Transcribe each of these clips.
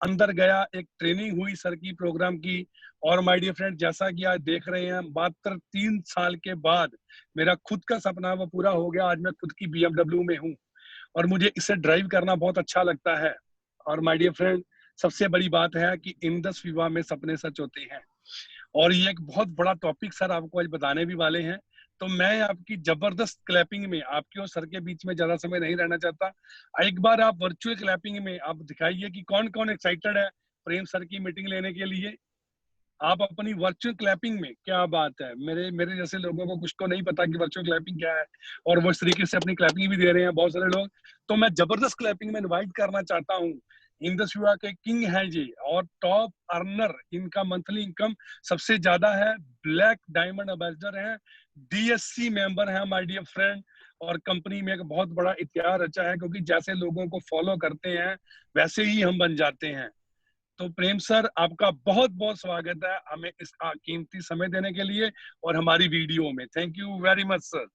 अंदर गया, एक ट्रेनिंग हुई सर की प्रोग्राम की। और माय डियर फ्रेंड, जैसा कि आज देख रहे हैं, मात्र 3 साल के बाद मेरा खुद का सपना वो पूरा हो गया। आज मैं खुद की BMW में हूँ और मुझे इसे ड्राइव करना बहुत अच्छा लगता है। और माय डियर फ्रेंड, सबसे बड़ी बात है कि इंडस विवा में सपने सच होते हैं। और ये एक बहुत बड़ा टॉपिक सर आपको आज बताने भी वाले हैं। तो मैं आपकी जबरदस्त क्लैपिंग में, आपके और सर के बीच में ज्यादा समय नहीं रहना चाहता। एक बार आप वर्चुअल क्लैपिंग में आप दिखाइए कि कौन कौन एक्साइटेड है प्रेम सर की मीटिंग लेने के लिए। आप अपनी वर्चुअल क्लैपिंग में, क्या बात है, मेरे मेरे जैसे लोगों को कुछ तो नहीं पता कि वर्चुअल क्लैपिंग क्या है, और वो इस तरीके से अपनी क्लैपिंग भी दे रहे हैं बहुत सारे लोग। तो मैं जबरदस्त क्लैपिंग में इनवाइट करना चाहता हूँ। इंडस विवा के किंग हैं जी, और टॉप अर्नर, इनका मंथली इनकम सबसे ज्यादा है, ब्लैक डायमंड एम्बेसडर हैं, DSC मेंबर हैं माय डियर फ्रेंड। और कंपनी में एक बहुत बड़ा इतिहास रचा है, क्योंकि जैसे लोगों को फॉलो करते हैं वैसे ही हम बन जाते हैं। तो प्रेम सर, आपका बहुत बहुत स्वागत है हमें इस कीमती समय देने के लिए और हमारी वीडियो में। Thank you very much sir.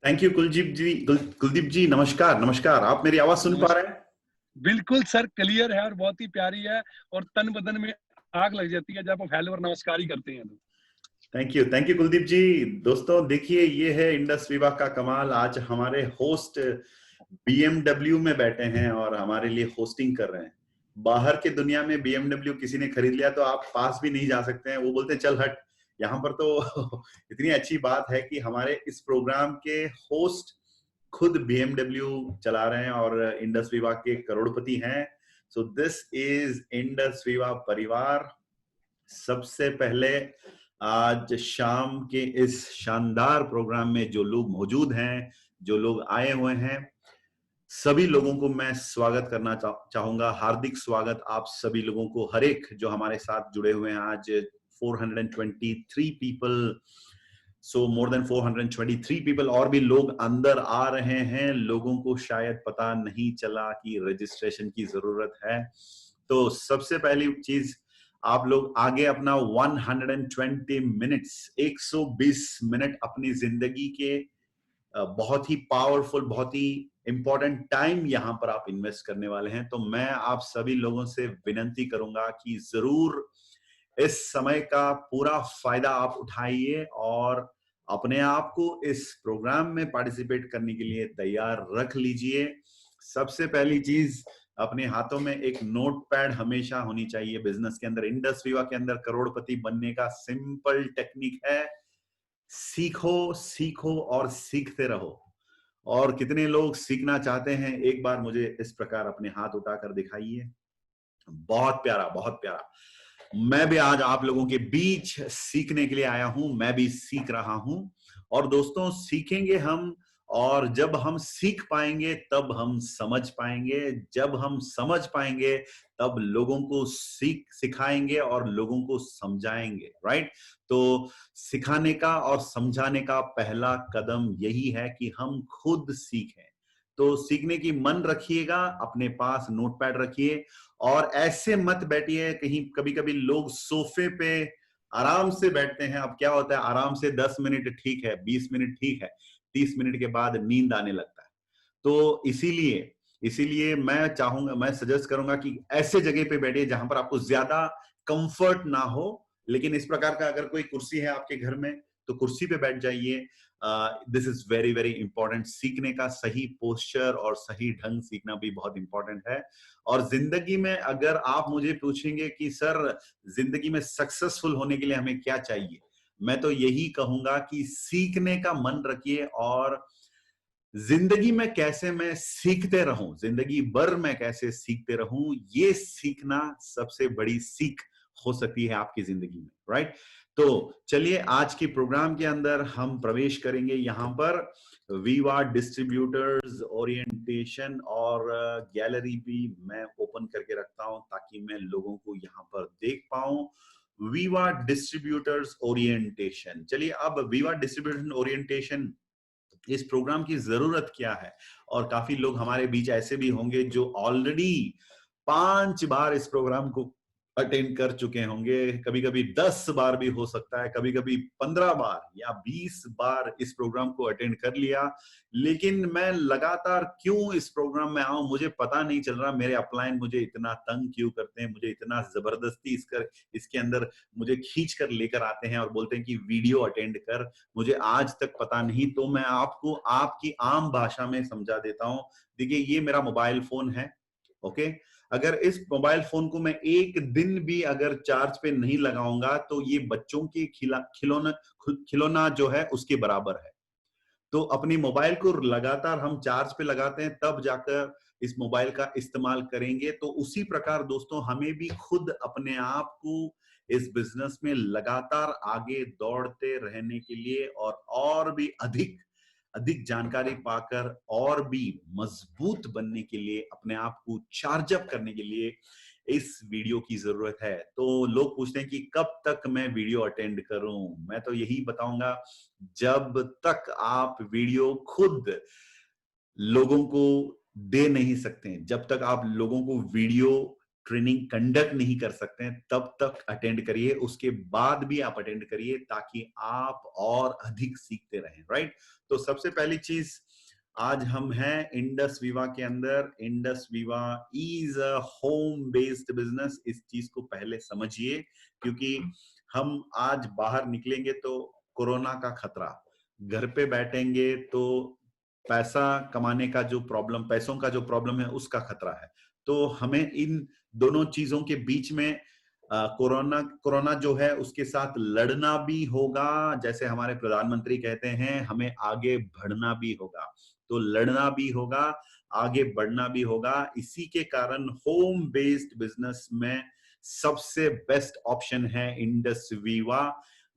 Thank you Kuldeep ji, नमस्कार। नमस्कार, आप मेरी आवाज सुन पा रहे हैं? बिल्कुल सर, क्लियर है और बहुत ही प्यारी है, और तन बदन में आग लग जाती है जब आप हेलो और नमस्कार ही करते हैं तो। थैंक यू कुलदीप जी। दोस्तों देखिए, ये है इंडस विवा का कमाल। आज हमारे होस्ट BMW में बैठे हैं और हमारे लिए होस्टिंग कर रहे हैं। बाहर के दुनिया में BMW किसी ने खरीद लिया तो आप पास भी नहीं जा सकते हैं, वो बोलते हैं चल हट। यहाँ पर तो इतनी अच्छी बात है कि हमारे इस प्रोग्राम के होस्ट खुद BMW चला रहे हैं और इंडस विवा के करोड़पति हैं। सो दिस इज इंडस विवा परिवार। सबसे पहले आज शाम के इस शानदार प्रोग्राम में जो लोग मौजूद हैं, जो लोग आए हुए हैं, सभी लोगों को मैं स्वागत करना चाहूंगा। हार्दिक स्वागत आप सभी लोगों को, हर एक जो हमारे साथ जुड़े हुए हैं। आज 423 पीपल, सो मोर देन 423 पीपल, और भी लोग अंदर आ रहे हैं। लोगों को शायद पता नहीं चला कि रजिस्ट्रेशन की जरूरत है। तो सबसे पहली चीज, आप लोग आगे अपना 120 मिनट्स, 120 मिनट अपनी जिंदगी के बहुत ही पावरफुल, बहुत ही इंपॉर्टेंट टाइम यहाँ पर आप इन्वेस्ट करने वाले हैं। तो मैं आप सभी लोगों से विनती करूंगा कि जरूर इस समय का पूरा फायदा आप उठाइए और अपने आप को इस प्रोग्राम में पार्टिसिपेट करने के लिए तैयार रख लीजिए। सबसे पहली चीज, अपने हाथों में एक नोटपैड हमेशा होनी चाहिए। बिजनेस के अंदर, इंडस विवा के अंदर करोड़पति बनने का सिंपल टेक्निक है, सीखो सीखो और सीखते रहो। और कितने लोग सीखना चाहते हैं, एक बार मुझे इस प्रकार अपने हाथ उठाकर दिखाइए। बहुत प्यारा, बहुत प्यारा। मैं भी आज आप लोगों के बीच सीखने के लिए आया हूं, मैं भी सीख रहा हूं। और दोस्तों, सीखेंगे हम, और जब हम सीख पाएंगे तब हम समझ पाएंगे, जब हम समझ पाएंगे तब लोगों को सिखाएंगे और लोगों को समझाएंगे। राइट? तो सिखाने का और समझाने का पहला कदम यही है कि हम खुद सीखें। तो सीखने की मन रखिएगा, अपने पास नोटपैड रखिए, और ऐसे मत बैठिए कहीं। कभी कभी लोग सोफे पे आराम से बैठते हैं। अब क्या होता है, आराम से 10 मिनट ठीक है, 20 मिनट ठीक है, 30 मिनट के बाद नींद आने लगता है। तो इसीलिए इसीलिए मैं चाहूंगा, मैं सजेस्ट करूंगा कि ऐसे जगह पे बैठिए जहां पर आपको ज्यादा कंफर्ट ना हो। लेकिन इस प्रकार का अगर कोई कुर्सी है आपके घर में तो कुर्सी पे बैठ जाइए। This is very very important. सीखने का सही पोस्चर और सही ढंग सीखना भी बहुत इंपॉर्टेंट है। और जिंदगी में अगर आप मुझे पूछेंगे कि सर, जिंदगी में सक्सेसफुल होने के लिए हमें क्या चाहिए, मैं तो यही कहूंगा कि सीखने का मन रखिए, और जिंदगी में कैसे मैं सीखते रहूं, जिंदगी भर मैं कैसे सीखते रहूं, ये सीखना सबसे बड़ी सीख हो सकती है आपकी जिंदगी में। राइट? तो चलिए, आज के प्रोग्राम के अंदर हम प्रवेश करेंगे। यहां पर विवा डिस्ट्रीब्यूटर्स ओरिएंटेशन और गैलरी भी मैं ओपन करके रखता हूं ताकि मैं लोगों को यहां पर देख पाऊं। विवा डिस्ट्रीब्यूटर्स ओरिएंटेशन, चलिए, अब विवा डिस्ट्रीब्यूशन ओरिएंटेशन, इस प्रोग्राम की जरूरत क्या है। और काफी लोग हमारे बीच ऐसे भी होंगे जो ऑलरेडी 5 बार इस प्रोग्राम को अटेंड कर चुके होंगे, कभी कभी 10 बार भी हो सकता है, कभी कभी 15 बार या 20 बार इस प्रोग्राम को अटेंड कर लिया। लेकिन मैं लगातार क्यों इस प्रोग्राम में आऊं मुझे पता नहीं चल रहा। मेरे अपलाइन मुझे इतना तंग क्यों करते हैं, मुझे इतना जबरदस्ती इसके अंदर मुझे खींच कर लेकर आते हैं और बोलते हैं कि वीडियो अटेंड कर। मुझे आज तक पता नहीं। तो मैं आपको आपकी आम भाषा में समझा देता हूं। देखिए, ये मेरा मोबाइल फोन है, ओके। अगर इस मोबाइल फोन को मैं एक दिन भी अगर चार्ज पे नहीं लगाऊंगा तो ये बच्चों के खिलौना जो है उसके बराबर है। तो अपनी मोबाइल को लगातार हम चार्ज पे लगाते हैं, तब जाकर इस मोबाइल का इस्तेमाल करेंगे। तो उसी प्रकार दोस्तों, हमें भी खुद अपने आप को इस बिजनेस में लगातार आगे दौड़ते रहने के लिए और भी अधिक अधिक जानकारी पाकर और भी मजबूत बनने के लिए, अपने आप को चार्ज अप करने के लिए इस वीडियो की जरूरत है। तो लोग पूछते हैं कि कब तक मैं वीडियो अटेंड करूं। मैं तो यही बताऊंगा, जब तक आप वीडियो खुद लोगों को दे नहीं सकते हैं, जब तक आप लोगों को वीडियो ट्रेनिंग कंडक्ट नहीं कर सकते हैं, तब तक अटेंड करिए। उसके बाद भी आप अटेंड करिए ताकि आप और अधिक सीखते रहें, राइट। तो सबसे पहली चीज, आज हम हैं इंडस विवा के अंदर। इंडस विवा is a home based business. इस चीज को पहले समझिए, क्योंकि हम आज बाहर निकलेंगे तो कोरोना का खतरा, घर पे बैठेंगे तो पैसा कमाने का जो प्रॉब्लम, पैसों का जो प्रॉब्लम है उसका खतरा है। तो हमें इन दोनों चीजों के बीच में कोरोना कोरोना जो है उसके साथ लड़ना भी होगा। जैसे हमारे प्रधानमंत्री कहते हैं, हमें आगे बढ़ना भी होगा। तो लड़ना भी होगा, आगे बढ़ना भी होगा। इसी के कारण होम बेस्ड बिजनेस में सबसे बेस्ट ऑप्शन है इंडस वीवा,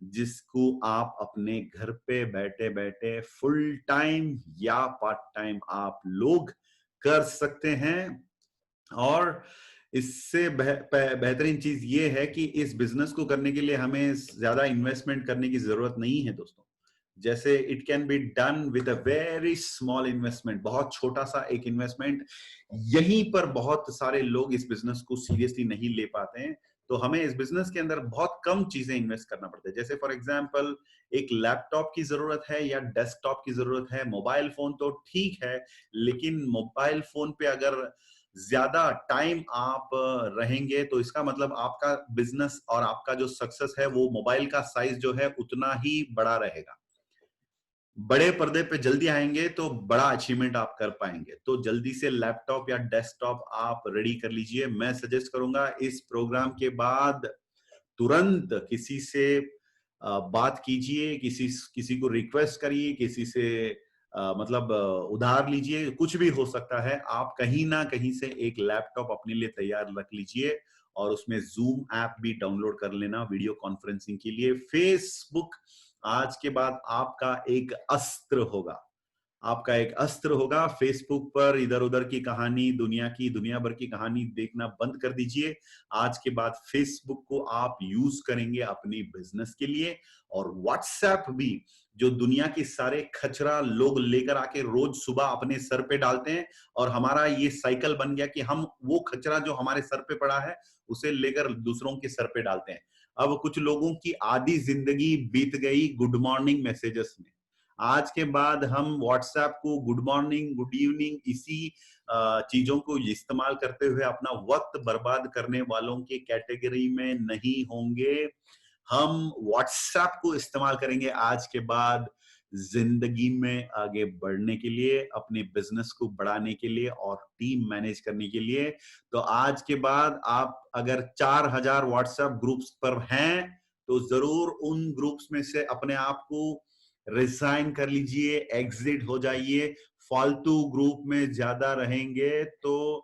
जिसको आप अपने घर पे बैठे बैठे फुल टाइम या पार्ट टाइम आप लोग कर सकते हैं। और इससे बेहतरीन चीज ये है कि इस बिजनेस को करने के लिए हमें ज्यादा इन्वेस्टमेंट करने की जरूरत नहीं है दोस्तों। जैसे it can be done with a very small investment, बहुत छोटा सा एक इन्वेस्टमेंट। यहीं पर बहुत सारे लोग इस बिजनेस को सीरियसली नहीं ले पाते हैं। तो हमें इस बिजनेस के अंदर बहुत कम चीजें इन्वेस्ट करना पड़ता है। जैसे फॉर एग्जांपल, एक लैपटॉप की जरूरत है या डेस्कटॉप की जरूरत है। मोबाइल फोन तो ठीक है, लेकिन मोबाइल फोन पे अगर ज्यादा टाइम आप रहेंगे तो इसका मतलब आपका बिजनेस और आपका जो सक्सेस है वो मोबाइल का साइज जो है उतना ही बड़ा रहेगा। बड़े पर्दे पे जल्दी आएंगे तो बड़ा अचीवमेंट आप कर पाएंगे। तो जल्दी से लैपटॉप या डेस्कटॉप आप रेडी कर लीजिए। मैं सजेस्ट करूंगा इस प्रोग्राम के बाद तुरंत किसी से बात कीजिए, किसी किसी को रिक्वेस्ट करिए, किसी से मतलब उधार लीजिए। कुछ भी हो सकता है, आप कहीं ना कहीं से एक लैपटॉप अपने लिए तैयार रख लीजिए और उसमें जूम ऐप भी डाउनलोड कर लेना वीडियो कॉन्फ्रेंसिंग के लिए। फेसबुक आज के बाद आपका एक अस्त्र होगा, आपका एक अस्त्र होगा। फेसबुक पर इधर उधर की कहानी, दुनिया भर की कहानी देखना बंद कर दीजिए। आज के बाद फेसबुक को आप यूज करेंगे अपनी बिजनेस के लिए। और व्हाट्सएप भी, जो दुनिया की सारे खचरा लोग लेकर आके रोज सुबह अपने सर पे डालते हैं, और हमारा ये साइकिल बन गया कि हम वो खचरा जो हमारे सर पे पड़ा है उसे लेकर दूसरों के सर पे डालते हैं। अब कुछ लोगों की आधी जिंदगी बीत गई गुड मॉर्निंग मैसेजेस में। आज के बाद हम व्हाट्सएप को गुड मॉर्निंग, गुड इवनिंग, इसी चीजों को इस्तेमाल करते हुए अपना वक्त बर्बाद करने वालों के कैटेगरी में नहीं होंगे। हम व्हाट्सएप को इस्तेमाल करेंगे आज के बाद जिंदगी में आगे बढ़ने के लिए, अपने बिजनेस को बढ़ाने के लिए और टीम मैनेज करने के लिए। तो आज के बाद आप अगर 4000 व्हाट्सएप ग्रुप्स पर हैं तो जरूर उन ग्रुप्स में से अपने आप को रिजाइन कर लीजिए, एग्जिट हो जाइए। फालतू ग्रुप में ज्यादा रहेंगे तो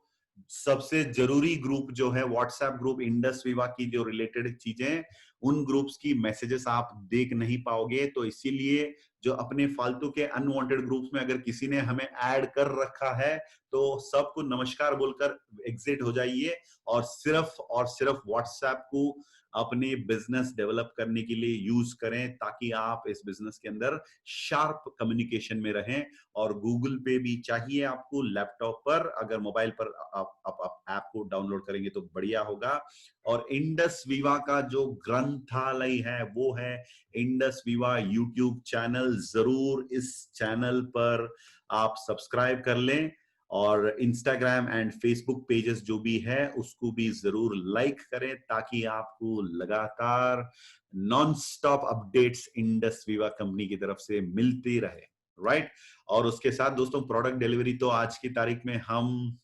सबसे जरूरी ग्रुप जो है व्हाट्सएप ग्रुप, इंडस विवा की जो रिलेटेड चीजें, उन ग्रुप्स की मैसेजेस आप देख नहीं पाओगे। तो इसीलिए जो अपने फालतू के अनवांटेड ग्रुप्स में अगर किसी ने हमें ऐड कर रखा है तो सबको नमस्कार बोलकर एग्जिट हो जाइए और सिर्फ व्हाट्सएप को अपने बिजनेस डेवलप करने के लिए यूज करें, ताकि आप इस बिजनेस के अंदर शार्प कम्युनिकेशन में रहें। और गूगल पे भी चाहिए आपको लैपटॉप पर, अगर मोबाइल पर आप ऐप को डाउनलोड करेंगे तो बढ़िया होगा। और इंडस विवा का जो ग्रंथालय है वो है इंडस विवा यूट्यूब चैनल। जरूर इस चैनल पर आप सब्सक्राइब कर लें, और इंस्टाग्राम एंड फेसबुक पेजेस जो भी है उसको भी जरूर लाइक करें, ताकि आपको लगातार नॉन स्टॉप अपडेट्स इंडस विवा कंपनी की तरफ से मिलती रहे, राइट। और उसके साथ दोस्तों प्रोडक्ट डिलीवरी तो आज की तारीख में हम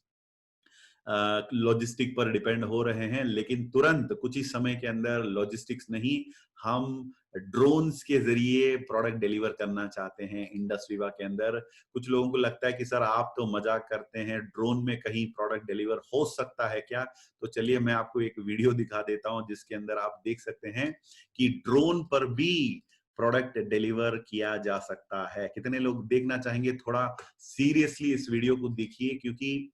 लॉजिस्टिक पर डिपेंड हो रहे हैं, लेकिन तुरंत कुछ ही समय के अंदर लॉजिस्टिक्स नहीं, हम ड्रोन्स के जरिए प्रोडक्ट डिलीवर करना चाहते हैं इंडस विवा के अंदर। कुछ लोगों को लगता है कि सर आप तो मजाक करते हैं, ड्रोन में कहीं प्रोडक्ट डिलीवर हो सकता है क्या? तो चलिए मैं आपको एक वीडियो दिखा देता हूं, जिसके अंदर आप देख सकते हैं कि ड्रोन पर भी प्रोडक्ट डिलीवर किया जा सकता है। कितने लोग देखना चाहेंगे? थोड़ा सीरियसली इस वीडियो को देखिए, क्योंकि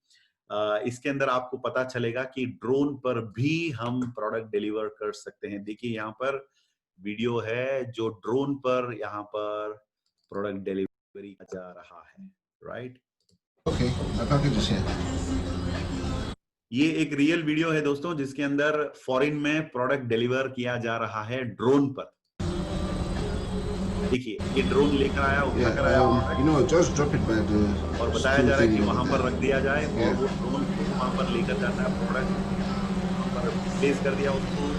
इसके अंदर आपको पता चलेगा कि ड्रोन पर भी हम प्रोडक्ट डिलीवर कर सकते हैं। देखिए यहाँ पर वीडियो है जो ड्रोन पर यहाँ पर प्रोडक्ट डिलीवरी किया जा रहा है, right. Okay, I can't just say. ये एक रियल वीडियो है दोस्तों, जिसके अंदर फॉरेन में प्रोडक्ट डिलीवर किया जा रहा है ड्रोन पर। देखिए ये ड्रोन लेकर आया, उठाकर आया, just drop it by the. और बताया जा रहा है कि वहां पर रख दिया जाए, और वो ड्रोन वहां पर लेकर जाता है, प्रोडक्ट वहां पर प्लेस कर दिया, उसको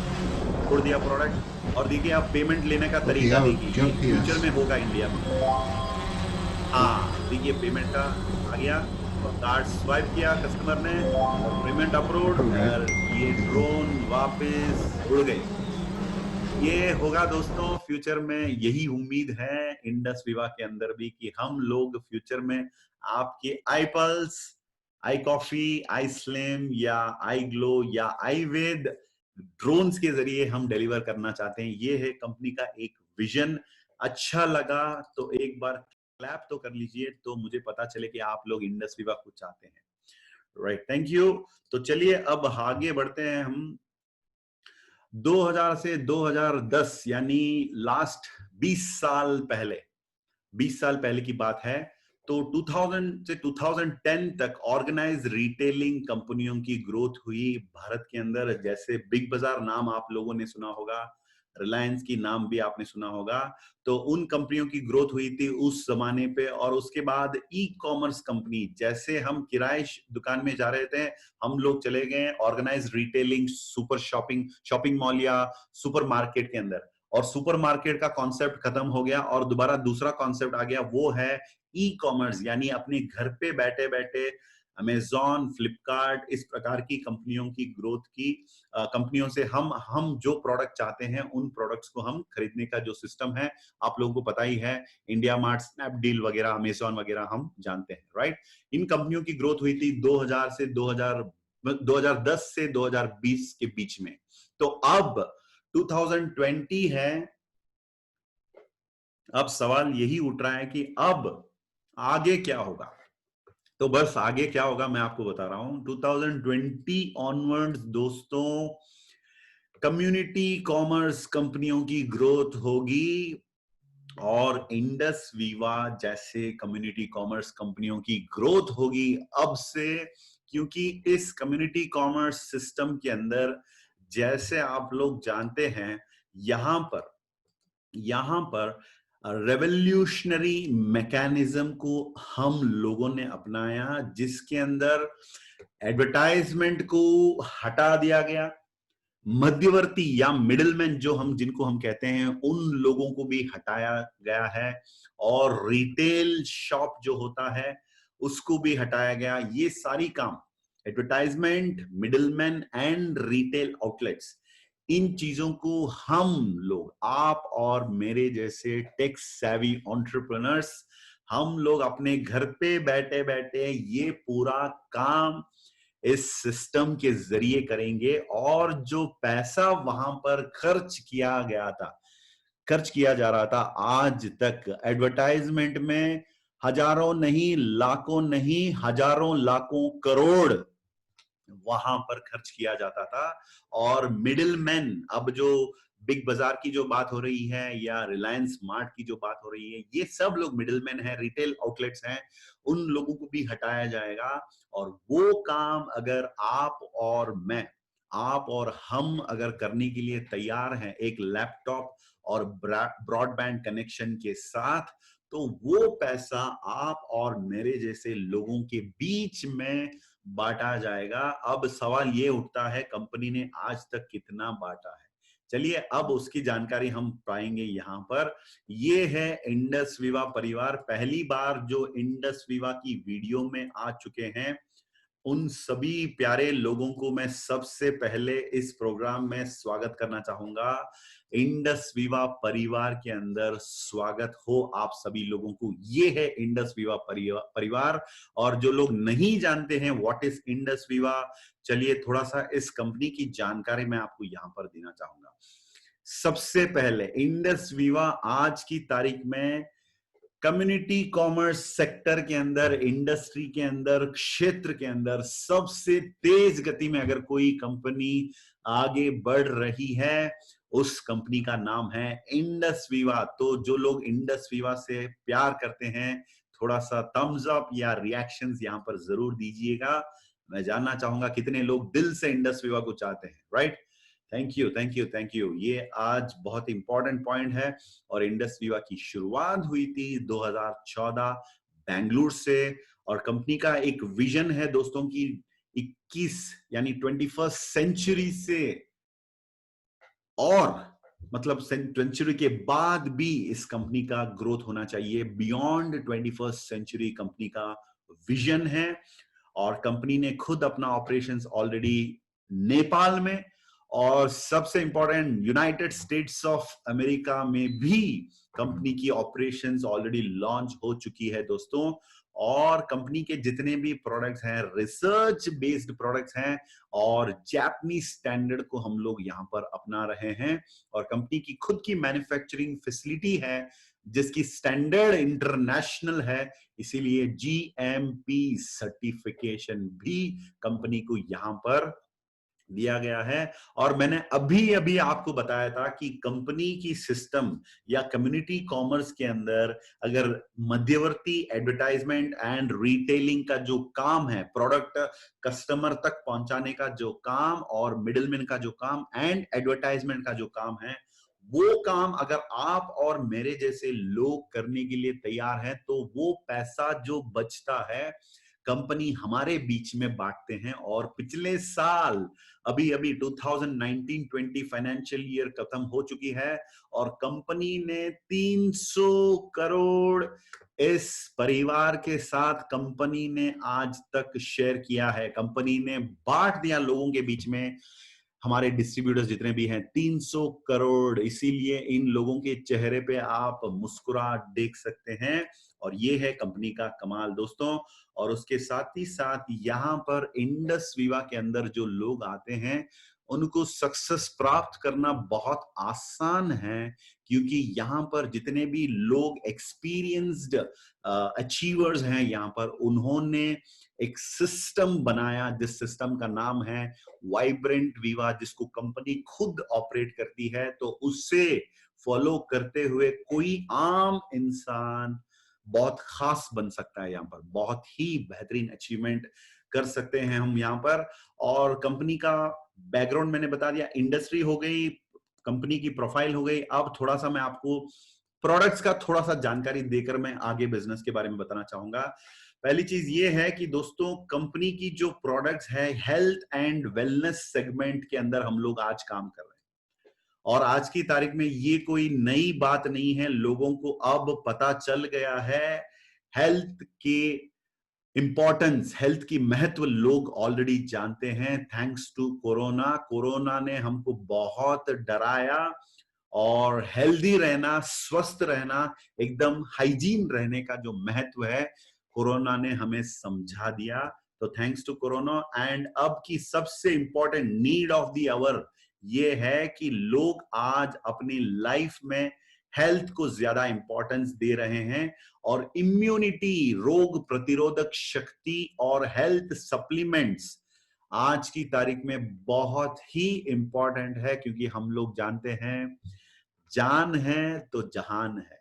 छोड़ दिया प्रोडक्ट। और देखिए आप पेमेंट लेने का तरीका देखिए, फ्यूचर में होगा इंडिया में। हाँ देखिए पेमेंट का आ गया, और कार्ड स्वाइप किया कस्टमर ने, और पेमेंट अप्रूव्ड, और ये ड्रोन वापस उड़ गए। ये होगा दोस्तों फ्यूचर में, यही उम्मीद है इंडस विवा के अंदर भी, कि हम लोग फ्यूचर में आपके आई पल्स, आई कॉफी, आई स्लिम या आई ग्लो या आई वेद ड्रोन्स के जरिए हम डिलीवर करना चाहते हैं। ये है कंपनी का एक विजन। अच्छा लगा तो एक बार क्लैप तो कर लीजिए, तो मुझे पता चले कि आप लोग इंडस विवा को चाहते हैं, राइट। Thank you. तो चलिए अब आगे बढ़ते हैं हम। 2000 से 2010 यानी लास्ट 20 साल पहले, 20 साल पहले की बात है। तो 2000 से 2010 तक ऑर्गेनाइज रिटेलिंग कंपनियों की ग्रोथ हुई भारत के अंदर। जैसे बिग बाजार नाम आप लोगों ने सुना होगा, रिलायंस की नाम भी आपने सुना होगा। तो उन कंपनियों की ग्रोथ हुई थी उस जमाने पे। और उसके बाद ई कॉमर्स कंपनी, जैसे हम किराए दुकान में जा रहे थे, हम लोग चले गए organise retailing super shopping mall या सुपर मार्केट के अंदर। और सुपर मार्केट का कॉन्सेप्ट खत्म हो गया और दोबारा दूसरा कॉन्सेप्ट आ गया, वो है ई कॉमर्स, यानी अपने घर पे बैठे बैठे अमेजॉन, फ्लिपकार्ट, इस प्रकार की कंपनियों की ग्रोथ की कंपनियों से हम जो प्रोडक्ट चाहते हैं उन प्रोडक्ट्स को हम खरीदने का जो सिस्टम है आप लोगों को पता ही है, इंडिया मार्ट, स्नैपडील वगैरह, अमेजॉन वगैरह हम जानते हैं, राइट। इन कंपनियों की ग्रोथ हुई थी 2010 से 2020 के बीच में। तो अब 2020 है, अब सवाल यही उठ रहा है कि अब आगे क्या होगा। तो बस आगे क्या होगा मैं आपको बता रहा हूं। 2020 ऑनवर्ड्स दोस्तों कम्युनिटी कॉमर्स कंपनियों की ग्रोथ होगी, और इंडस विवा जैसे कम्युनिटी कॉमर्स कंपनियों की ग्रोथ होगी अब से। क्योंकि इस कम्युनिटी कॉमर्स सिस्टम के अंदर, जैसे आप लोग जानते हैं, यहां पर रेवोल्यूशनरी मैकेनिज्म को हम लोगों ने अपनाया, जिसके अंदर एडवर्टाइजमेंट को हटा दिया गया, मध्यवर्ती या मिडिलमैन जिनको हम कहते हैं उन लोगों को भी हटाया गया है, और रिटेल शॉप जो होता है उसको भी हटाया गया। ये सारी काम, advertisement, middleman and retail outlets, इन चीजों को हम लोग, आप और मेरे जैसे टेक सेवी एंटरप्रेन्योर्स, हम लोग अपने घर पे बैठे बैठे ये पूरा काम इस सिस्टम के जरिए करेंगे। और जो पैसा वहां पर खर्च किया जा रहा था आज तक एडवर्टाइजमेंट में, हजारों नहीं, लाखों नहीं, हजारों लाखों करोड़ वहां पर खर्च किया जाता था। और मिडिल मैन, अब जो बिग बाजार की जो बात हो रही है या रिलायंस स्मार्ट की जो बात हो रही है, ये सब लोग मिडिल मैन है, रिटेल आउटलेट्स हैं, उन लोगों को भी हटाया जाएगा। और वो काम अगर आप और हम अगर करने के लिए तैयार हैं एक लैपटॉप और ब्रॉडबैंड कनेक्शन के साथ, तो वो पैसा आप और मेरे जैसे लोगों के बीच में बांटा जाएगा। अब सवाल ये उठता है कंपनी ने आज तक कितना बांटा है। चलिए अब उसकी जानकारी हम पाएंगे यहाँ पर। ये है इंडस विवा परिवार, पहली बार जो इंडस विवा की वीडियो में आ चुके हैं, उन सभी प्यारे लोगों को मैं सबसे पहले इस प्रोग्राम में स्वागत करना चाहूंगा। इंडस विवा परिवार के अंदर स्वागत हो आप सभी लोगों को। ये है इंडस विवा परिवार। और जो लोग नहीं जानते हैं व्हाट इज इंडस विवा, चलिए थोड़ा सा इस कंपनी की जानकारी मैं आपको यहां पर देना चाहूंगा। सबसे पहले इंडस विवा आज की तारीख में कम्युनिटी कॉमर्स सेक्टर के अंदर, इंडस्ट्री के अंदर, क्षेत्र के अंदर सबसे तेज गति में अगर कोई कंपनी आगे बढ़ रही है, उस कंपनी का नाम है इंडस विवा। तो जो लोग इंडस विवा से प्यार करते हैं, थोड़ा सा थम्स अप या रिएक्शंस यहां पर जरूर दीजिएगा। मैं जानना चाहूंगा कितने लोग दिल से इंडस विवा को चाहते हैं, right? Thank you, thank you, thank you. ये आज बहुत इंपॉर्टेंट पॉइंट है। और इंडस विवा की शुरुआत हुई थी 2014 बेंगलुरु से। और कंपनी का एक विजन है दोस्तों की 21 यानी 21st सेंचुरी से, और मतलब सेंचुरी के बाद भी इस कंपनी का ग्रोथ होना चाहिए, बियॉन्ड 21st सेंचुरी कंपनी का विजन है। और कंपनी ने खुद अपना ऑपरेशंस ऑलरेडी नेपाल में और सबसे important United states of America में भी कंपनी की ऑपरेशंस ऑलरेडी लॉन्च हो चुकी है दोस्तों। और कंपनी के जितने भी प्रोडक्ट्स हैं रिसर्च बेस्ड प्रोडक्ट्स हैं, और जापानीज स्टैंडर्ड को हम लोग यहां पर अपना रहे हैं। और कंपनी की खुद की मैन्युफैक्चरिंग फैसिलिटी है जिसकी स्टैंडर्ड इंटरनेशनल है, इसीलिए जीएमपी सर्टिफिकेशन भी कंपनी को यहां पर दिया गया है। और मैंने अभी अभी आपको बताया था कि कंपनी की सिस्टम या कम्युनिटी कॉमर्स के अंदर अगर मध्यवर्ती एडवर्टाइजमेंट एंड रिटेलिंग का जो काम है, प्रोडक्ट कस्टमर तक पहुंचाने का जो काम, और मिडिलमैन का जो काम एंड एडवर्टाइजमेंट का जो काम है, वो काम अगर आप और मेरे जैसे लोग करने के लिए तैयार हैं, तो वो पैसा जो बचता है कंपनी हमारे बीच में बांटते हैं। और पिछले साल अभी अभी 2019-20 फाइनेंशियल ईयर खत्म हो चुकी है और कंपनी ने 300 करोड़ इस परिवार के साथ कंपनी ने आज तक शेयर किया है, कंपनी ने बांट दिया लोगों के बीच में। हमारे डिस्ट्रीब्यूटर्स जितने भी हैं 300 करोड़, इसीलिए इन लोगों के चेहरे पे आप मुस्कुराहट देख सकते हैं। और ये है कंपनी का कमाल दोस्तों। और उसके साथ ही साथ यहाँ पर इंडस विवा के अंदर जो लोग आते हैं उनको सक्सेस प्राप्त करना बहुत आसान है, क्योंकि यहाँ पर जितने भी लोग एक्सपीरियंस्ड अचीवर्स हैं यहाँ पर, उन्होंने एक सिस्टम बनाया जिस सिस्टम का नाम है वाइब्रेंट विवा, जिसको कंपनी खुद ऑपरेट करती है। तो उससे फॉलो करते हुए कोई आम इंसान बहुत खास बन सकता है, यहाँ पर बहुत ही बेहतरीन अचीवमेंट कर सकते हैं हम यहाँ पर। और कंपनी का बैकग्राउंड मैंने बता दिया, इंडस्ट्री हो गई, कंपनी की प्रोफाइल हो गई। अब थोड़ा सा मैं आपको प्रोडक्ट्स का थोड़ा सा जानकारी देकर मैं आगे बिजनेस के बारे में बताना चाहूंगा। पहली चीज ये है कि दोस्तों कंपनी की जो प्रोडक्ट्स है हेल्थ एंड वेलनेस सेगमेंट के अंदर हम लोग आज काम कर रहे हैं। और आज की तारीख में ये कोई नई बात नहीं है, लोगों को अब पता चल गया है हेल्थ के इंपॉर्टेंस, हेल्थ की महत्व लोग ऑलरेडी जानते हैं। थैंक्स टू कोरोना, कोरोना ने हमको बहुत डराया, और हेल्दी रहना, स्वस्थ रहना, एकदम हाइजीन रहने का जो महत्व है कोरोना ने हमें समझा दिया। तो थैंक्स टू कोरोना। एंड अब की सबसे important need of the hour ये है कि लोग आज अपनी लाइफ में हेल्थ को ज्यादा इंपॉर्टेंस दे रहे हैं, और इम्यूनिटी, रोग प्रतिरोधक शक्ति और हेल्थ सप्लीमेंट्स आज की तारीख में बहुत ही इंपॉर्टेंट है, क्योंकि हम लोग जानते हैं जान है तो जहान है,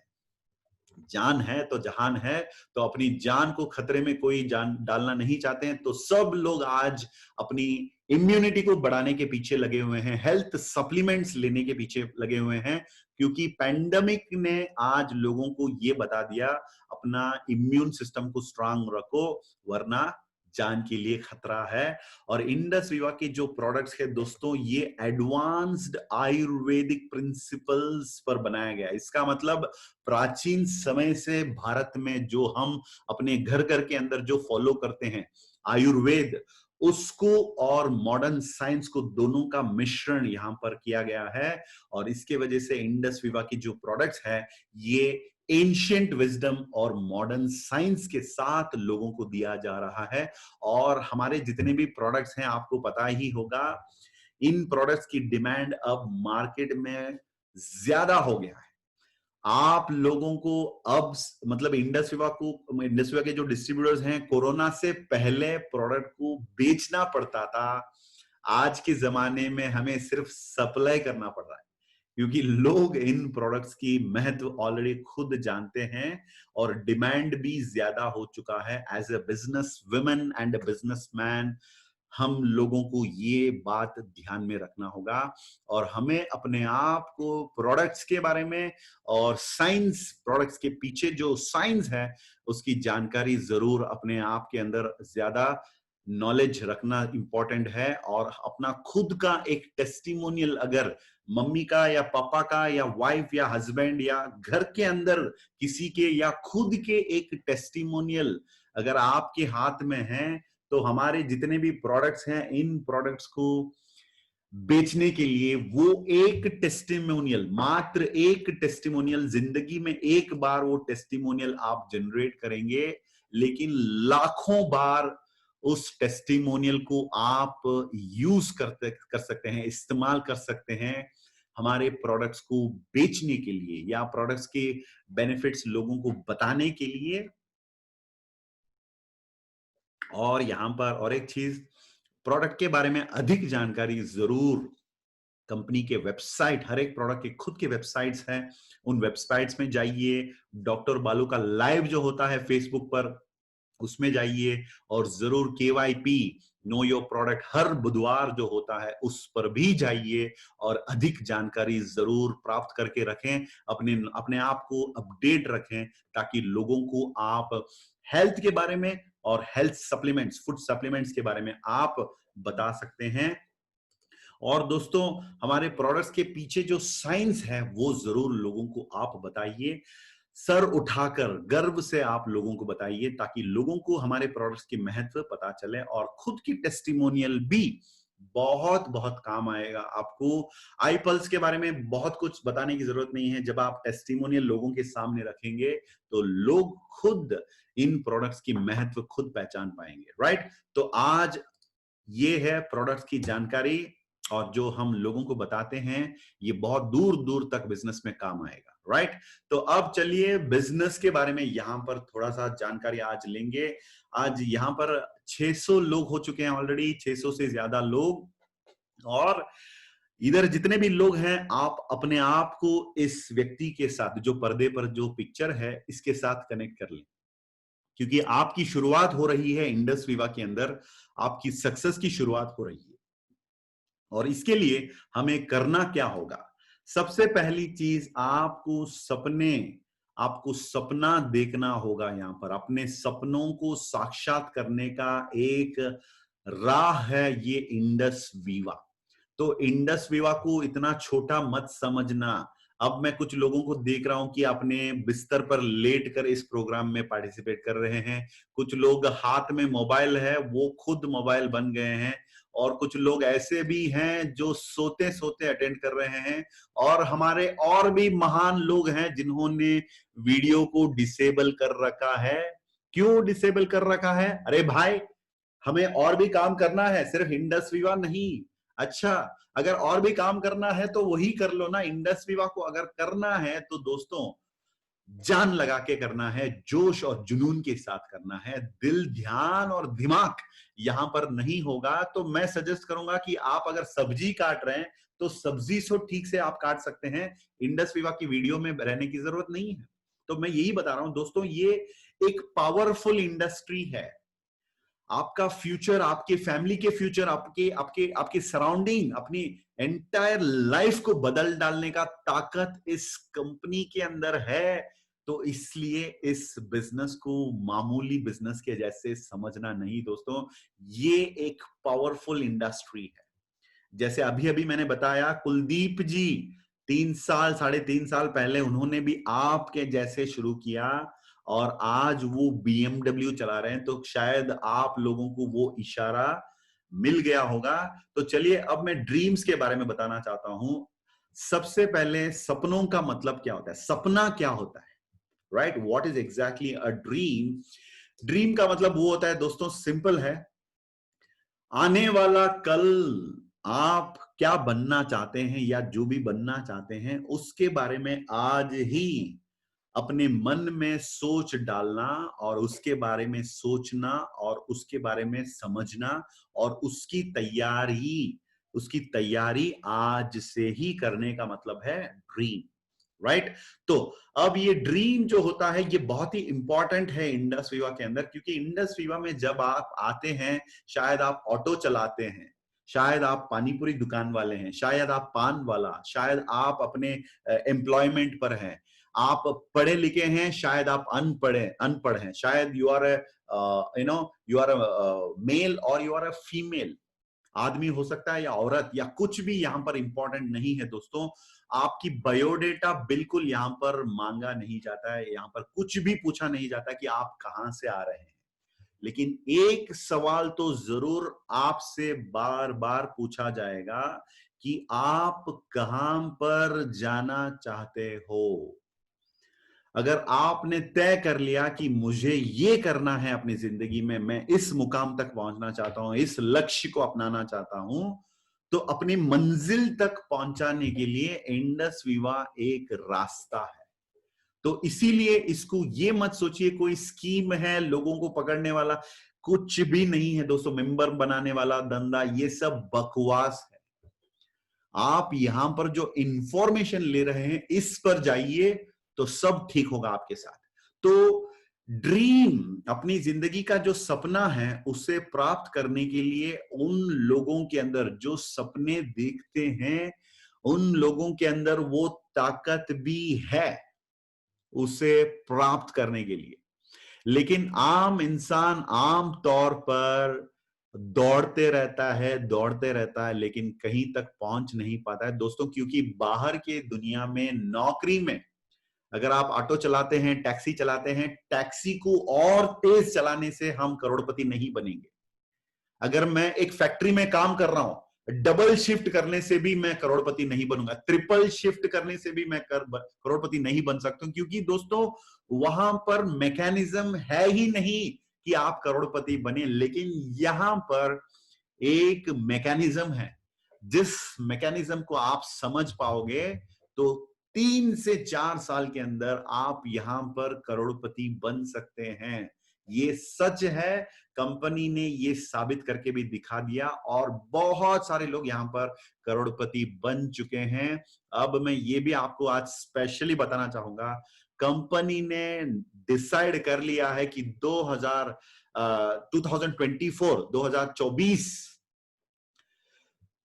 जान है तो जहान है। तो अपनी जान को खतरे में कोई जान डालना नहीं चाहते हैं, तो सब लोग आज अपनी इम्यूनिटी को बढ़ाने के पीछे लगे हुए हैं, हेल्थ सप्लीमेंट्स लेने के पीछे लगे हुए हैं, क्योंकि पैंडेमिक ने आज लोगों को ये बता दिया अपना इम्यून सिस्टम को स्ट्रांग रखो, वरना जान के लिए खतरा है। और इंडस विवा के जो प्रोडक्ट्स है दोस्तों, ये एडवांस्ड आयुर्वेदिक प्रिंसिपल्स पर बनाया गया है। इसका मतलब प्राचीन समय से भारत में जो हम अपने घर घर के अंदर जो फॉलो करते हैं आयुर्वेद, उसको और मॉडर्न साइंस को, दोनों का मिश्रण यहां पर किया गया है। और इसके वजह से इंडस विवा की जो प्रोडक्ट्स है, ये एंशिएंट विजडम और मॉडर्न साइंस के साथ लोगों को दिया जा रहा है। और हमारे जितने भी प्रोडक्ट्स हैं, आपको पता ही होगा, इन प्रोडक्ट्स की डिमांड अब मार्केट में ज्यादा हो गया है। आप लोगों को अब मतलब इंडस विवा के जो डिस्ट्रीब्यूटर्स हैं, कोरोना से पहले प्रोडक्ट को बेचना पड़ता था, आज के जमाने में हमें सिर्फ सप्लाई करना पड़ रहा है, क्योंकि लोग इन प्रोडक्ट्स की महत्व ऑलरेडी खुद जानते हैं और डिमांड भी ज्यादा हो चुका है। As a business women and a businessman, हम लोगों को ये बात ध्यान में रखना होगा और हमें अपने आप को प्रोडक्ट्स के बारे में और साइंस, प्रोडक्ट्स के पीछे जो साइंस है उसकी जानकारी जरूर अपने आप के अंदर ज्यादा नॉलेज रखना इंपॉर्टेंट है। और अपना खुद का एक टेस्टिमोनियल, अगर मम्मी का या पापा का या वाइफ या हस्बैंड या घर के अंदर किसी के या खुद के एक टेस्टिमोनियल अगर आपके हाथ में है, तो हमारे जितने भी प्रोडक्ट्स हैं, इन प्रोडक्ट्स को बेचने के लिए वो एक टेस्टिमोनियल, मात्र एक टेस्टिमोनियल, जिंदगी में एक बार वो टेस्टिमोनियल आप जनरेट करेंगे, लेकिन लाखों बार उस टेस्टिमोनियल को आप यूज कर सकते हैं, इस्तेमाल कर सकते हैं हमारे प्रोडक्ट्स को बेचने के लिए या प्रोडक्ट्स के बेनिफिट्स लोगों को बताने के लिए। और यहां पर और एक चीज, प्रोडक्ट के बारे में अधिक जानकारी जरूर कंपनी के वेबसाइट, हर एक प्रोडक्ट के खुद के वेबसाइट्स हैं, उन वेबसाइट्स में जाइए। डॉक्टर बालू का लाइव जो होता है फेसबुक पर, उसमें जाइए और जरूर KYP नो योर प्रोडक्ट हर बुधवार जो होता है उस पर भी जाइए और अधिक जानकारी जरूर प्राप्त करके रखें, अपने आप को अपडेट रखें, ताकि लोगों को आप हेल्थ के बारे में और हेल्थ सप्लीमेंट्स, फूड सप्लीमेंट्स के बारे में आप बता सकते हैं। और दोस्तों, हमारे प्रोडक्ट्स के पीछे जो साइंस है वो जरूर लोगों को आप बताइए, सर उठाकर गर्व से आप लोगों को बताइए, ताकि लोगों को हमारे प्रोडक्ट्स की महत्व पता चले और खुद की टेस्टिमोनियल भी बहुत बहुत काम आएगा आपको। आई पल्स के बारे में बहुत कुछ बताने की जरूरत नहीं है, जब आप टेस्टिमोनियल लोगों के सामने रखेंगे तो लोग खुद इन प्रोडक्ट्स की महत्व खुद पहचान पाएंगे, राइट। तो आज ये है प्रोडक्ट्स की जानकारी, और जो हम लोगों को बताते हैं ये बहुत दूर दूर तक बिजनेस में काम आएगा, राइट। तो अब चलिए बिजनेस के बारे में यहां पर थोड़ा सा जानकारी आज लेंगे। आज यहां पर 600 लोग हो चुके हैं ऑलरेडी, 600 से ज्यादा लोग, और इधर जितने भी लोग हैं आप अपने आप को इस व्यक्ति के साथ, जो पर्दे पर जो पिक्चर है, इसके साथ कनेक्ट कर लें, क्योंकि आपकी शुरुआत हो रही है इंडस विवा के अंदर, आपकी सक्सेस की शुरुआत हो रही है। और इसके लिए हमें करना क्या होगा? सबसे पहली चीज, आपको सपना देखना होगा। यहां पर अपने सपनों को साक्षात करने का एक राह है ये इंडस विवा। तो इंडस विवा को इतना छोटा मत समझना। अब मैं कुछ लोगों को देख रहा हूं कि अपने बिस्तर पर लेटकर इस प्रोग्राम में पार्टिसिपेट कर रहे हैं, कुछ लोग हाथ में मोबाइल है वो खुद मोबाइल बन गए हैं, और कुछ लोग ऐसे भी हैं जो सोते सोते अटेंड कर रहे हैं, और हमारे और भी महान लोग हैं जिन्होंने वीडियो को डिसेबल कर रखा है। क्यों डिसेबल कर रखा है? अरे भाई, हमें और भी काम करना है, सिर्फ इंडस विवा नहीं। अच्छा, अगर और भी काम करना है तो वही कर लो ना। इंडस विवा को अगर करना है तो दोस्तों जान लगा के करना है, जोश और जुनून के साथ करना है, दिल, ध्यान और दिमाग यहां पर नहीं होगा तो मैं सजेस्ट करूंगा कि आप अगर सब्जी काट रहे हैं तो सब्जी सो ठीक से आप काट सकते हैं, इंडस विवा की वीडियो में रहने की जरूरत नहीं है। तो मैं यही बता रहा हूं दोस्तों, ये एक पावरफुल इंडस्ट्री है। आपका फ्यूचर, आपके फैमिली के फ्यूचर, आपके आपके आपके सराउंडिंग, अपनी एंटायर लाइफ को बदल डालने का ताकत इस कंपनी के अंदर है। तो इसलिए इस बिजनेस को मामूली बिजनेस के जैसे समझना नहीं दोस्तों, ये एक पावरफुल इंडस्ट्री है। जैसे अभी अभी मैंने बताया, कुलदीप जी 3 साल 3.5 साल पहले उन्होंने भी आपके जैसे शुरू किया और आज वो BMW चला रहे हैं। तो शायद आप लोगों को वो इशारा मिल गया होगा। तो चलिए अब मैं ड्रीम्स के बारे में बताना चाहता हूं। सबसे पहले सपनों का मतलब क्या होता है, सपना क्या होता है, right? What is exactly a dream? Dream का मतलब वो होता है दोस्तों, सिंपल है, आने वाला कल आप क्या बनना चाहते हैं या जो भी बनना चाहते हैं उसके बारे में आज ही अपने मन में सोच डालना और उसके बारे में सोचना और उसके बारे में समझना और उसकी तैयारी आज से ही करने का मतलब है ड्रीम, राइट? तो अब ये ड्रीम जो होता है ये बहुत ही इंपॉर्टेंट है इंडस विवा के अंदर, क्योंकि इंडस विवा में जब आप आते हैं, शायद आप ऑटो चलाते हैं, शायद आप पानीपुरी दुकान वाले हैं, शायद आप पान वाला, शायद आप अपने एम्प्लॉयमेंट पर हैं, आप पढ़े लिखे हैं, शायद आप अनपढ़ हैं, शायद you are you are male और यू आर अ फीमेल, आदमी हो सकता है या औरत या कुछ भी यहां पर इंपॉर्टेंट नहीं है दोस्तों। आपकी बायोडेटा बिल्कुल यहां पर मांगा नहीं जाता है, यहां पर कुछ भी पूछा नहीं जाता कि आप कहां से आ रहे हैं। लेकिन एक सवाल तो जरूर आपसे बार बार पूछा जाएगा कि आप कहां पर जाना चाहते हो। अगर आपने तय कर लिया कि मुझे ये करना है अपनी जिंदगी में, मैं इस मुकाम तक पहुंचना चाहता हूं, इस लक्ष्य को अपनाना चाहता हूं, तो अपनी मंजिल तक पहुंचाने के लिए इंडस विवा एक रास्ता है। तो इसीलिए इसको ये मत सोचिए कोई स्कीम है लोगों को पकड़ने वाला, कुछ भी नहीं है दोस्तों। मेंबर बनाने वाला धंधा ये सब बकवास है। आप यहां पर जो इंफॉर्मेशन ले रहे हैं इस पर जाइए तो सब ठीक होगा आपके साथ। तो ड्रीम, अपनी जिंदगी का जो सपना है उसे प्राप्त करने के लिए उन लोगों के अंदर जो सपने देखते हैं, उन लोगों के अंदर वो ताकत भी है उसे प्राप्त करने के लिए। लेकिन आम इंसान आम तौर पर दौड़ते रहता है लेकिन कहीं तक पहुंच नहीं पाता है दोस्तों, क्योंकि बाहर के दुनिया में नौकरी में अगर आप ऑटो चलाते हैं, टैक्सी चलाते हैं, टैक्सी को और तेज चलाने से हम करोड़पति नहीं बनेंगे। अगर मैं एक फैक्ट्री में काम कर रहा हूं, डबल शिफ्ट करने से भी मैं करोड़पति नहीं बनूंगा, ट्रिपल शिफ्ट करने से भी मैं करोड़पति नहीं बन सकता, क्योंकि दोस्तों वहां पर मैकेनिज्म है ही नहीं कि आप करोड़पति बने। लेकिन यहां पर एक मैकेनिज्म है, जिस मैकेनिज्म को आप समझ पाओगे तो 3 से 4 साल के अंदर आप यहां पर करोड़पति बन सकते हैं। ये सच है, कंपनी ने ये साबित करके भी दिखा दिया और बहुत सारे लोग यहां पर करोड़पति बन चुके हैं। अब मैं ये भी आपको आज स्पेशली बताना चाहूंगा, कंपनी ने डिसाइड कर लिया है कि 2024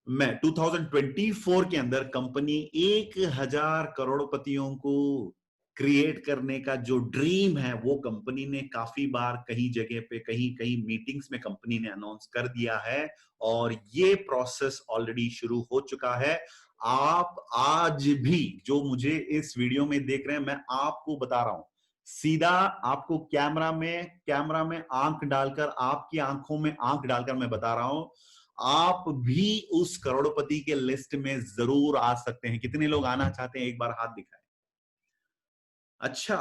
में 2024 के अंदर कंपनी 1000 करोड़पतियों को क्रिएट करने का जो ड्रीम है वो कंपनी ने काफी बार कहीं जगह पे कहीं मीटिंग्स में कंपनी ने अनाउंस कर दिया है और ये प्रोसेस ऑलरेडी शुरू हो चुका है। आप आज भी जो मुझे इस वीडियो में देख रहे हैं, मैं आपको बता रहा हूं, सीधा आपको कैमरा में आंख डालकर, आपकी आंखों में आंख डालकर मैं बता रहा हूं, आप भी उस करोड़पति के लिस्ट में जरूर आ सकते हैं। कितने लोग आना चाहते हैं, एक बार हाथ दिखाएं। अच्छा,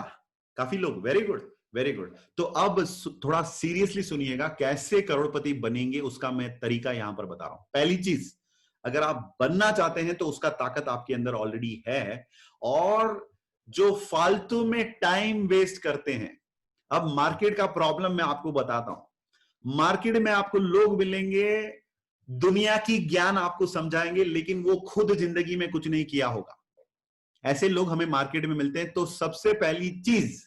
काफी लोग, वेरी गुड वेरी गुड। तो अब थोड़ा सीरियसली सुनिएगा, कैसे करोड़पति बनेंगे उसका मैं तरीका यहां पर बता रहा हूं। पहली चीज, अगर आप बनना चाहते हैं तो उसका ताकत आपके अंदर ऑलरेडी है, और जो फालतू में टाइम वेस्ट करते हैं। अब मार्केट का प्रॉब्लम मैं आपको बताता हूं। मार्केट में आपको लोग मिलेंगे, दुनिया की ज्ञान आपको समझाएंगे, लेकिन वो खुद जिंदगी में कुछ नहीं किया होगा। ऐसे लोग हमें मार्केट में मिलते हैं। तो सबसे पहली चीज,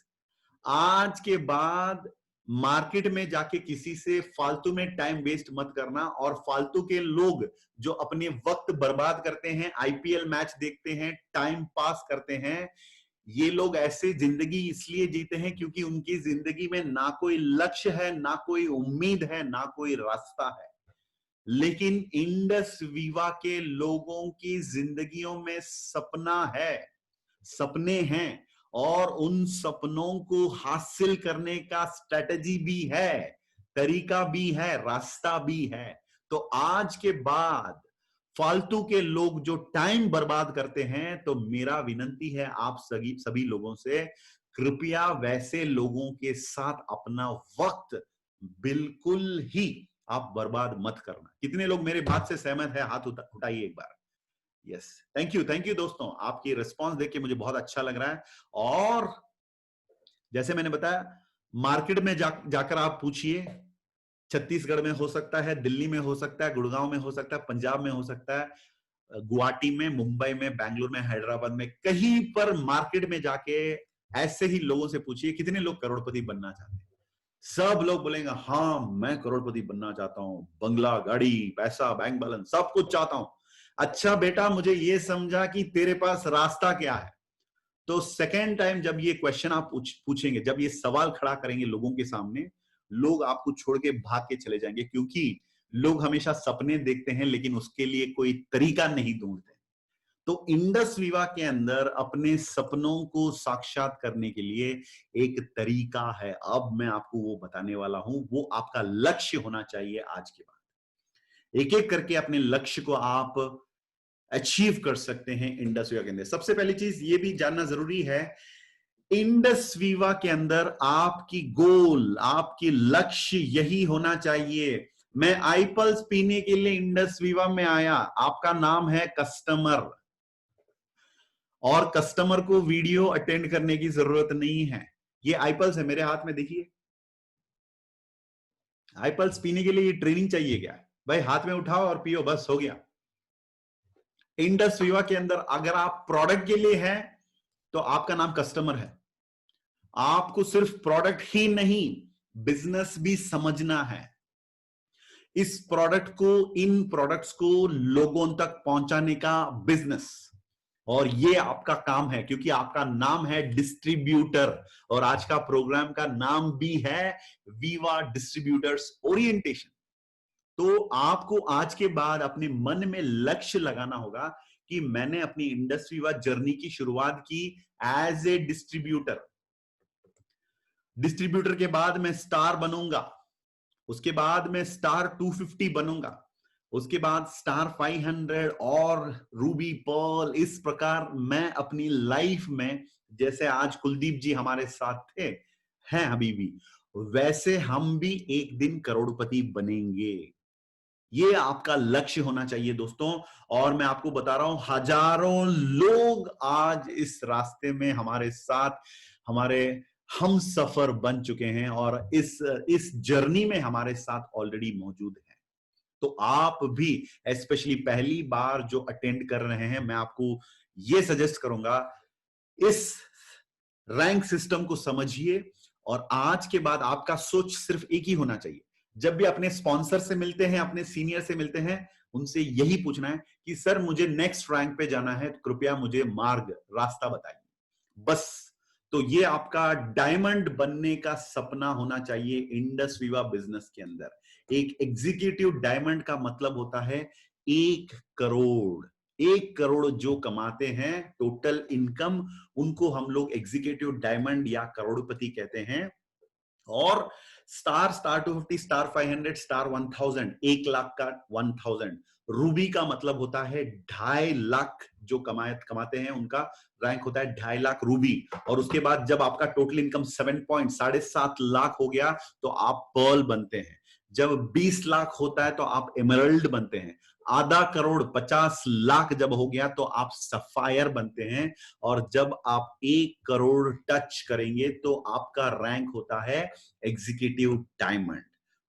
आज के बाद मार्केट में जाके किसी से फालतू में टाइम वेस्ट मत करना। और फालतू के लोग जो अपने वक्त बर्बाद करते हैं, आईपीएल मैच देखते हैं, टाइम पास करते हैं, ये लोग ऐसे जिंदगी इसलिए जीते हैं क्योंकि उनकी जिंदगी में ना कोई लक्ष्य है, ना कोई उम्मीद है, ना कोई रास्ता है। लेकिन इंडस वीवा के लोगों की जिंदगियों में सपना है, सपने हैं, और उन सपनों को हासिल करने का स्ट्रेटजी भी है, तरीका भी है, रास्ता भी है। तो आज के बाद फालतू के लोग जो टाइम बर्बाद करते हैं, तो मेरा विनती है आप सभी लोगों से, कृपया वैसे लोगों के साथ अपना वक्त बिल्कुल ही आप बर्बाद मत करना। कितने लोग मेरे बात से सहमत है? हाथ उठाइए एक बार। यस, थैंक यू दोस्तों, आपकी रिस्पांस देख के मुझे बहुत अच्छा लग रहा है। और जैसे मैंने बताया, मार्केट में जाकर आप पूछिए, छत्तीसगढ़ में हो सकता है, दिल्ली में हो सकता है, गुड़गांव में हो सकता है, पंजाब में हो सकता है, गुवाहाटी में, मुंबई में, बैंगलोर में, हैदराबाद में, कहीं पर मार्केट में जाके ऐसे ही लोगों से पूछिए कितने लोग करोड़पति बनना चाहते हैं। सब लोग बोलेंगे हाँ मैं करोड़पति बनना चाहता हूं, बंगला, गाड़ी, पैसा, बैंक बैलेंस सब कुछ चाहता हूं। अच्छा बेटा, मुझे ये समझा कि तेरे पास रास्ता क्या है। तो सेकेंड टाइम जब ये क्वेश्चन आप पूछेंगे, जब ये सवाल खड़ा करेंगे लोगों के सामने, लोग आपको छोड़ के भाग के चले जाएंगे, क्योंकि लोग हमेशा सपने देखते हैं लेकिन उसके लिए कोई तरीका नहीं ढूंढते। तो इंडस वीवा के अंदर अपने सपनों को साक्षात करने के लिए एक तरीका है। अब मैं आपको वो बताने वाला हूं। वो आपका लक्ष्य होना चाहिए। आज के बाद एक एक करके अपने लक्ष्य को आप अचीव कर सकते हैं इंडस वीवा के अंदर। सबसे पहली चीज ये भी जानना जरूरी है, इंडस वीवा के अंदर आपकी गोल, आपकी लक्ष्य यही होना चाहिए। मैं आईपल्स पीने के लिए इंडस वीवा में आया, आपका नाम है कस्टमर, और कस्टमर को वीडियो अटेंड करने की जरूरत नहीं है। ये आईपल्स है मेरे हाथ में, देखिए। आईपल्स पीने के लिए ये ट्रेनिंग चाहिए क्या? भाई हाथ में उठाओ और पियो, बस हो गया। इंडस वीवा के अंदर अगर आप प्रोडक्ट के लिए हैं तो आपका नाम कस्टमर है। आपको सिर्फ प्रोडक्ट ही नहीं, बिजनेस भी समझना है। इस प्रोडक्ट को, इन प्रोडक्ट्स को लोगों तक पहुंचाने का बिजनेस, और ये आपका काम है, क्योंकि आपका नाम है डिस्ट्रीब्यूटर। और आज का प्रोग्राम का नाम भी है वीवा डिस्ट्रीब्यूटर्स ओरिएंटेशन। तो आपको आज के बाद अपने मन में लक्ष्य लगाना होगा कि मैंने अपनी इंडस वीवा जर्नी की शुरुआत की एज ए डिस्ट्रीब्यूटर। डिस्ट्रीब्यूटर के बाद मैं स्टार बनूंगा, उसके बाद मैं स्टार 250 बनूंगा, उसके बाद स्टार 500 और रूबी, पर्ल। इस प्रकार मैं अपनी लाइफ में, जैसे आज कुलदीप जी हमारे साथ थे, हैं अभी भी, वैसे हम भी एक दिन करोड़पति बनेंगे। ये आपका लक्ष्य होना चाहिए दोस्तों। और मैं आपको बता रहा हूं, हजारों लोग आज इस रास्ते में हमारे साथ, हमारे हम सफर बन चुके हैं और इस जर्नी में हमारे साथ ऑलरेडी मौजूद हैं। तो आप भी, स्पेशली पहली बार जो अटेंड कर रहे हैं, मैं आपको ये सजेस्ट करूंगा, इस रैंक सिस्टम को समझिए। और आज के बाद आपका सोच सिर्फ एक ही होना चाहिए। जब भी अपने स्पॉन्सर से मिलते हैं, अपने सीनियर से मिलते हैं, उनसे यही पूछना है कि सर मुझे नेक्स्ट रैंक पे जाना है, कृपया मुझे मार्ग, रास्ता बताइए, बस। तो ये आपका डायमंड बनने का सपना होना चाहिए इंडस वीवा बिजनेस के अंदर। एक एग्जीक्यूटिव डायमंड का मतलब होता है 1 करोड़। 1 करोड़ जो कमाते हैं टोटल इनकम, उनको हम लोग एग्जीक्यूटिव डायमंड या करोड़पति कहते हैं। और स्टार 250, स्टार 500, स्टार 1000, 1 लाख का 1000। रूबी का मतलब होता है 2.5 लाख जो कमाते हैं, उनका रैंक होता है 2.5 लाख रूबी। और उसके बाद जब आपका टोटल इनकम 7.7 लाख हो गया तो आप पर्ल बनते हैं। जब 20 लाख होता है तो आप एमरल्ड बनते हैं। आधा करोड़ 50 लाख जब हो गया तो आप सफायर बनते हैं, और जब आप 1 करोड़ टच करेंगे तो आपका रैंक होता है एग्जीक्यूटिव डायमंड।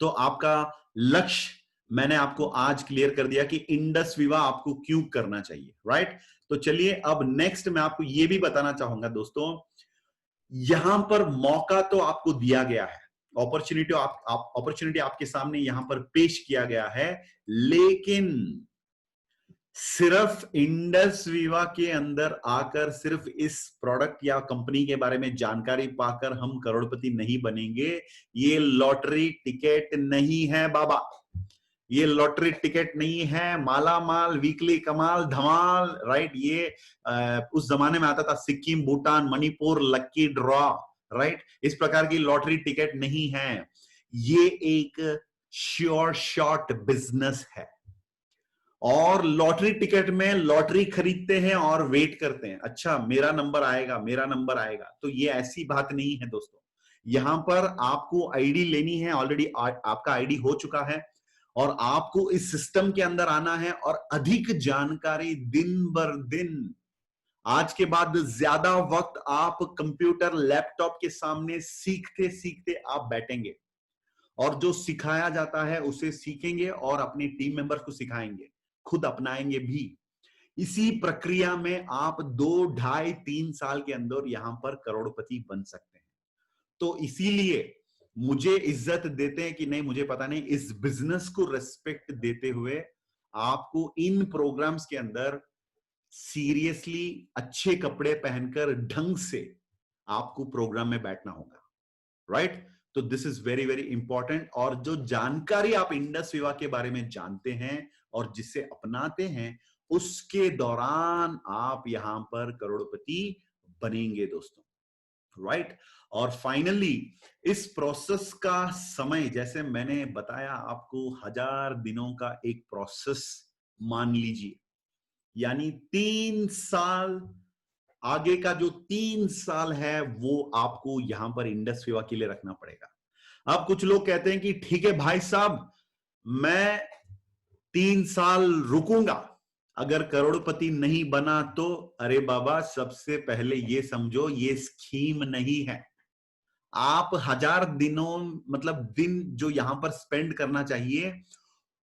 तो आपका लक्ष्य मैंने आपको आज क्लियर कर दिया कि इंडस विवा आपको क्यों करना चाहिए, राइट। तो चलिए अब नेक्स्ट मैं आपको यह भी बताना चाहूंगा दोस्तों, यहां पर मौका तो आपको दिया गया है, अपॉर्चुनिटी आपके सामने यहां पर पेश किया गया है, लेकिन सिर्फ इंडस विवा के अंदर आकर सिर्फ इस प्रोडक्ट या कंपनी के बारे में जानकारी पाकर हम करोड़पति नहीं बनेंगे। ये लॉटरी टिकट नहीं है बाबा, ये लॉटरी टिकट नहीं है। माला माल, वीकली कमाल, धमाल, राइट। ये उस जमाने में आता था, सिक्किम, भूटान, मणिपुर, लक्की ड्रॉ, राइट। इस प्रकार की लॉटरी टिकट नहीं है, ये एक श्योर शॉट बिजनेस है। और लॉटरी टिकट में लॉटरी खरीदते हैं और वेट करते हैं, अच्छा मेरा नंबर आएगा, मेरा नंबर आएगा। तो ये ऐसी बात नहीं है दोस्तों। यहां पर आपको आईडी लेनी है, ऑलरेडी आपका आईडी हो चुका है, और आपको इस सिस्टम के अंदर आना है और अधिक जानकारी दिन बर दिन, आज के बाद ज्यादा वक्त आप कंप्यूटर लैपटॉप के सामने सीखते सीखते आप बैठेंगे, और जो सिखाया जाता है उसे सीखेंगे और अपने टीम मेंबर्स को सिखाएंगे, खुद अपनाएंगे भी। इसी प्रक्रिया में आप 2, 2.5, 3 साल के अंदर यहां पर करोड़पति बन सकते हैं। तो इसीलिए मुझे इज्जत देते हैं कि नहीं मुझे पता नहीं, इस बिजनेस को रिस्पेक्ट देते हुए आपको इन प्रोग्राम्स के अंदर सीरियसली अच्छे कपड़े पहनकर ढंग से आपको प्रोग्राम में बैठना होगा, राइट। तो this is very very important. और जो जानकारी आप इंडस विवा के बारे में जानते हैं और जिसे अपनाते हैं, उसके दौरान आप यहां पर करोड़पति बनेंगे दोस्तों, राइट। और फाइनली इस प्रोसेस का समय, जैसे मैंने बताया आपको, 1000 दिनों का एक प्रोसेस मान लीजिए, यानी 3 साल, आगे का जो 3 साल है वो आपको यहां पर इंडस विवा के लिए रखना पड़ेगा। अब कुछ लोग कहते हैं कि ठीक है भाई साहब, मैं 3 साल रुकूंगा, अगर करोड़पति नहीं बना तो। अरे बाबा, सबसे पहले ये समझो, ये स्कीम नहीं है। आप 1000 दिनों मतलब दिन जो यहां पर स्पेंड करना चाहिए,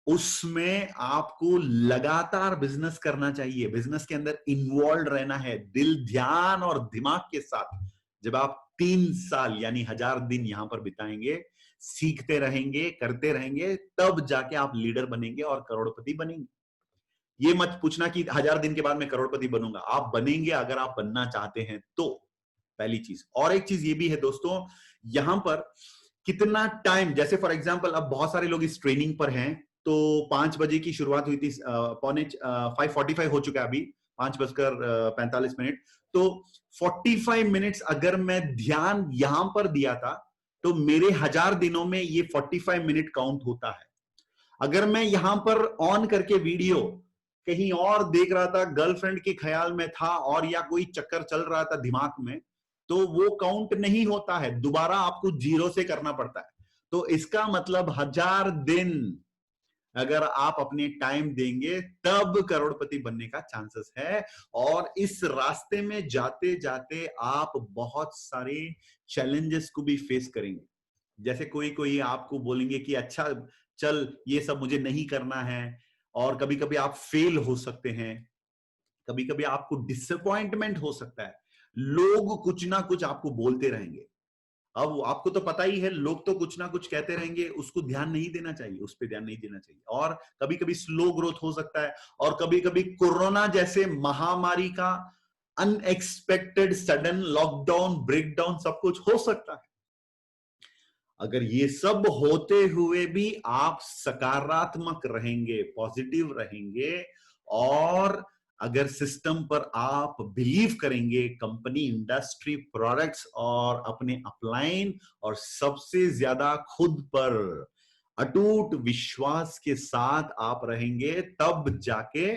उसमें आपको लगातार बिजनेस करना चाहिए, बिजनेस के अंदर इन्वॉल्व रहना है, दिल, ध्यान और दिमाग के साथ। जब आप 3 साल यानी 1000 दिन यहां पर बिताएंगे, सीखते रहेंगे, करते रहेंगे, तब जाके आप लीडर बनेंगे और करोड़पति बनेंगे। ये मत पूछना कि 1000 दिन के बाद मैं करोड़पति बनूंगा, आप बनेंगे अगर आप बनना चाहते हैं तो, पहली चीज। और एक चीज ये भी है दोस्तों, यहां पर कितना टाइम, जैसे फॉर एग्जांपल अब बहुत सारे लोग इस ट्रेनिंग पर हैं, तो 5 बजे की शुरुआत हुई थी, 5:45 हो चुका है अभी, 5:45। तो 45 मिनट्स अगर मैं ध्यान यहां पर दिया था, तो मेरे 1000 दिनों में ये 45 मिनट काउंट होता है। अगर मैं यहां पर ऑन करके वीडियो कहीं और देख रहा था, गर्लफ्रेंड के ख्याल में था, और या कोई चक्कर चल रहा था दिमाग में, तो वो काउंट नहीं होता है, दोबारा आपको 0 से करना पड़ता है। तो इसका मतलब 1000 दिन अगर आप अपने टाइम देंगे, तब करोड़पति बनने का चांसेस है। और इस रास्ते में जाते जाते आप बहुत सारे चैलेंजेस को भी फेस करेंगे। जैसे कोई आपको बोलेंगे कि अच्छा चल, ये सब मुझे नहीं करना है, और कभी कभी आप फेल हो सकते हैं, कभी कभी आपको डिसअपॉइंटमेंट हो सकता है, लोग कुछ ना कुछ आपको बोलते रहेंगे। अब आपको तो पता ही है, लोग तो कुछ ना कुछ कहते रहेंगे, उसको ध्यान नहीं देना चाहिए, उस पर ध्यान नहीं देना चाहिए। और कभी कभी स्लो ग्रोथ हो सकता है, और कभी कभी कोरोना जैसे महामारी का अनएक्सपेक्टेड सडन लॉकडाउन, ब्रेकडाउन, सब कुछ हो सकता है। अगर ये सब होते हुए भी आप सकारात्मक रहेंगे, पॉजिटिव रहेंगे, और अगर सिस्टम पर आप बिलीव करेंगे, कंपनी, इंडस्ट्री, प्रोडक्ट्स और अपने अपलाइन, और सबसे ज्यादा खुद पर अटूट विश्वास के साथ आप रहेंगे, तब जाके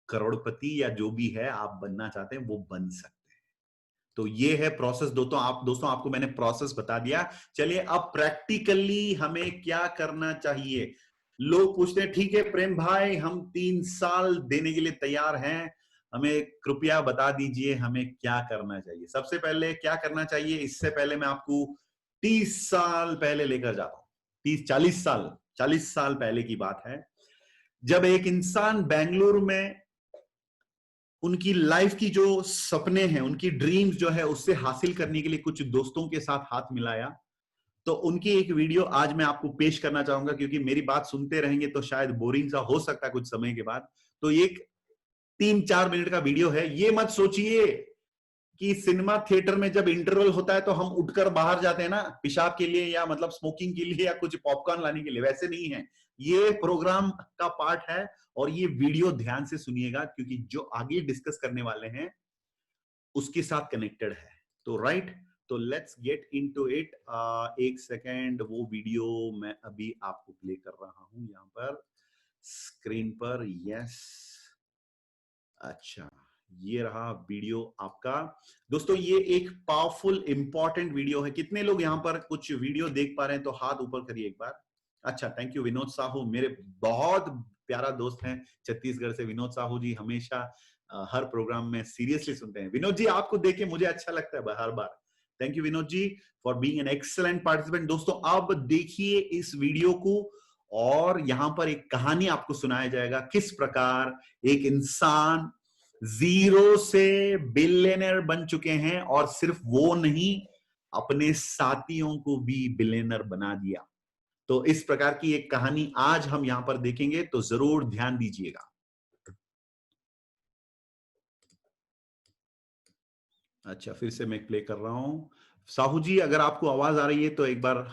करोड़पति या जो भी है आप बनना चाहते हैं वो बन सकते हैं। तो ये है प्रोसेस दोस्तों आपको मैंने प्रोसेस बता दिया। चलिए अब प्रैक्टिकली हमें क्या करना चाहिए, लोग पूछते हैं ठीक है प्रेम भाई, हम 3 साल देने के लिए तैयार हैं, हमें कृपया बता दीजिए हमें क्या करना चाहिए। सबसे पहले क्या करना चाहिए, इससे पहले मैं आपको 30 साल पहले लेकर जाता हूं। 40 साल पहले की बात है, जब एक इंसान बेंगलुरु में उनकी लाइफ की जो सपने हैं, उनकी ड्रीम्स जो है उससे हासिल करने के लिए कुछ दोस्तों के साथ हाथ मिलाया। तो उनकी एक वीडियो आज मैं आपको पेश करना चाहूंगा, क्योंकि मेरी बात सुनते रहेंगे तो शायद बोरिंग सा हो सकता है कुछ समय के बाद। तो एक 3-4 मिनट का वीडियो है। ये मत सोचिए कि सिनेमा थिएटर में जब इंटरवल होता है तो हम उठकर बाहर जाते हैं ना पेशाब के लिए, या मतलब स्मोकिंग के लिए, या कुछ पॉपकॉर्न लाने के लिए, वैसे नहीं है। ये प्रोग्राम का पार्ट है और ये वीडियो ध्यान से सुनिएगा, क्योंकि जो आगे डिस्कस करने वाले हैं उसके साथ कनेक्टेड है। तो राइट, तो लेट्स गेट इनटू इट। एक सेकेंड, वो वीडियो मैं अभी आपको प्ले कर रहा हूं यहां पर स्क्रीन पर। यस, अच्छा, ये रहा वीडियो आपका। दोस्तों ये एक पावरफुल इंपॉर्टेंट वीडियो है। कितने लोग यहां पर कुछ वीडियो देख पा रहे हैं तो हाथ ऊपर करिए एक बार। अच्छा, थैंक यू विनोद साहू, मेरे बहुत प्यारा दोस्त हैं छत्तीसगढ़ से। विनोद साहू जी हमेशा हर प्रोग्राम में सीरियसली सुनते हैं। विनोद जी आपको देख के मुझे अच्छा लगता है हर बार। Thank you Vinod ji for being an excellent participant. दोस्तों अब देखिए इस वीडियो को, और यहां पर एक कहानी आपको सुनाया जाएगा किस प्रकार एक इंसान जीरो से बिलियनर बन चुके हैं, और सिर्फ वो नहीं, अपने साथियों को भी बिलियनर बना दिया। तो इस प्रकार की एक कहानी आज हम यहां पर देखेंगे, तो जरूर ध्यान दीजिएगा। अच्छा, फिर से मैं प्ले कर रहा हूं। साहू जी अगर आपको आवाज आ रही है तो एक बार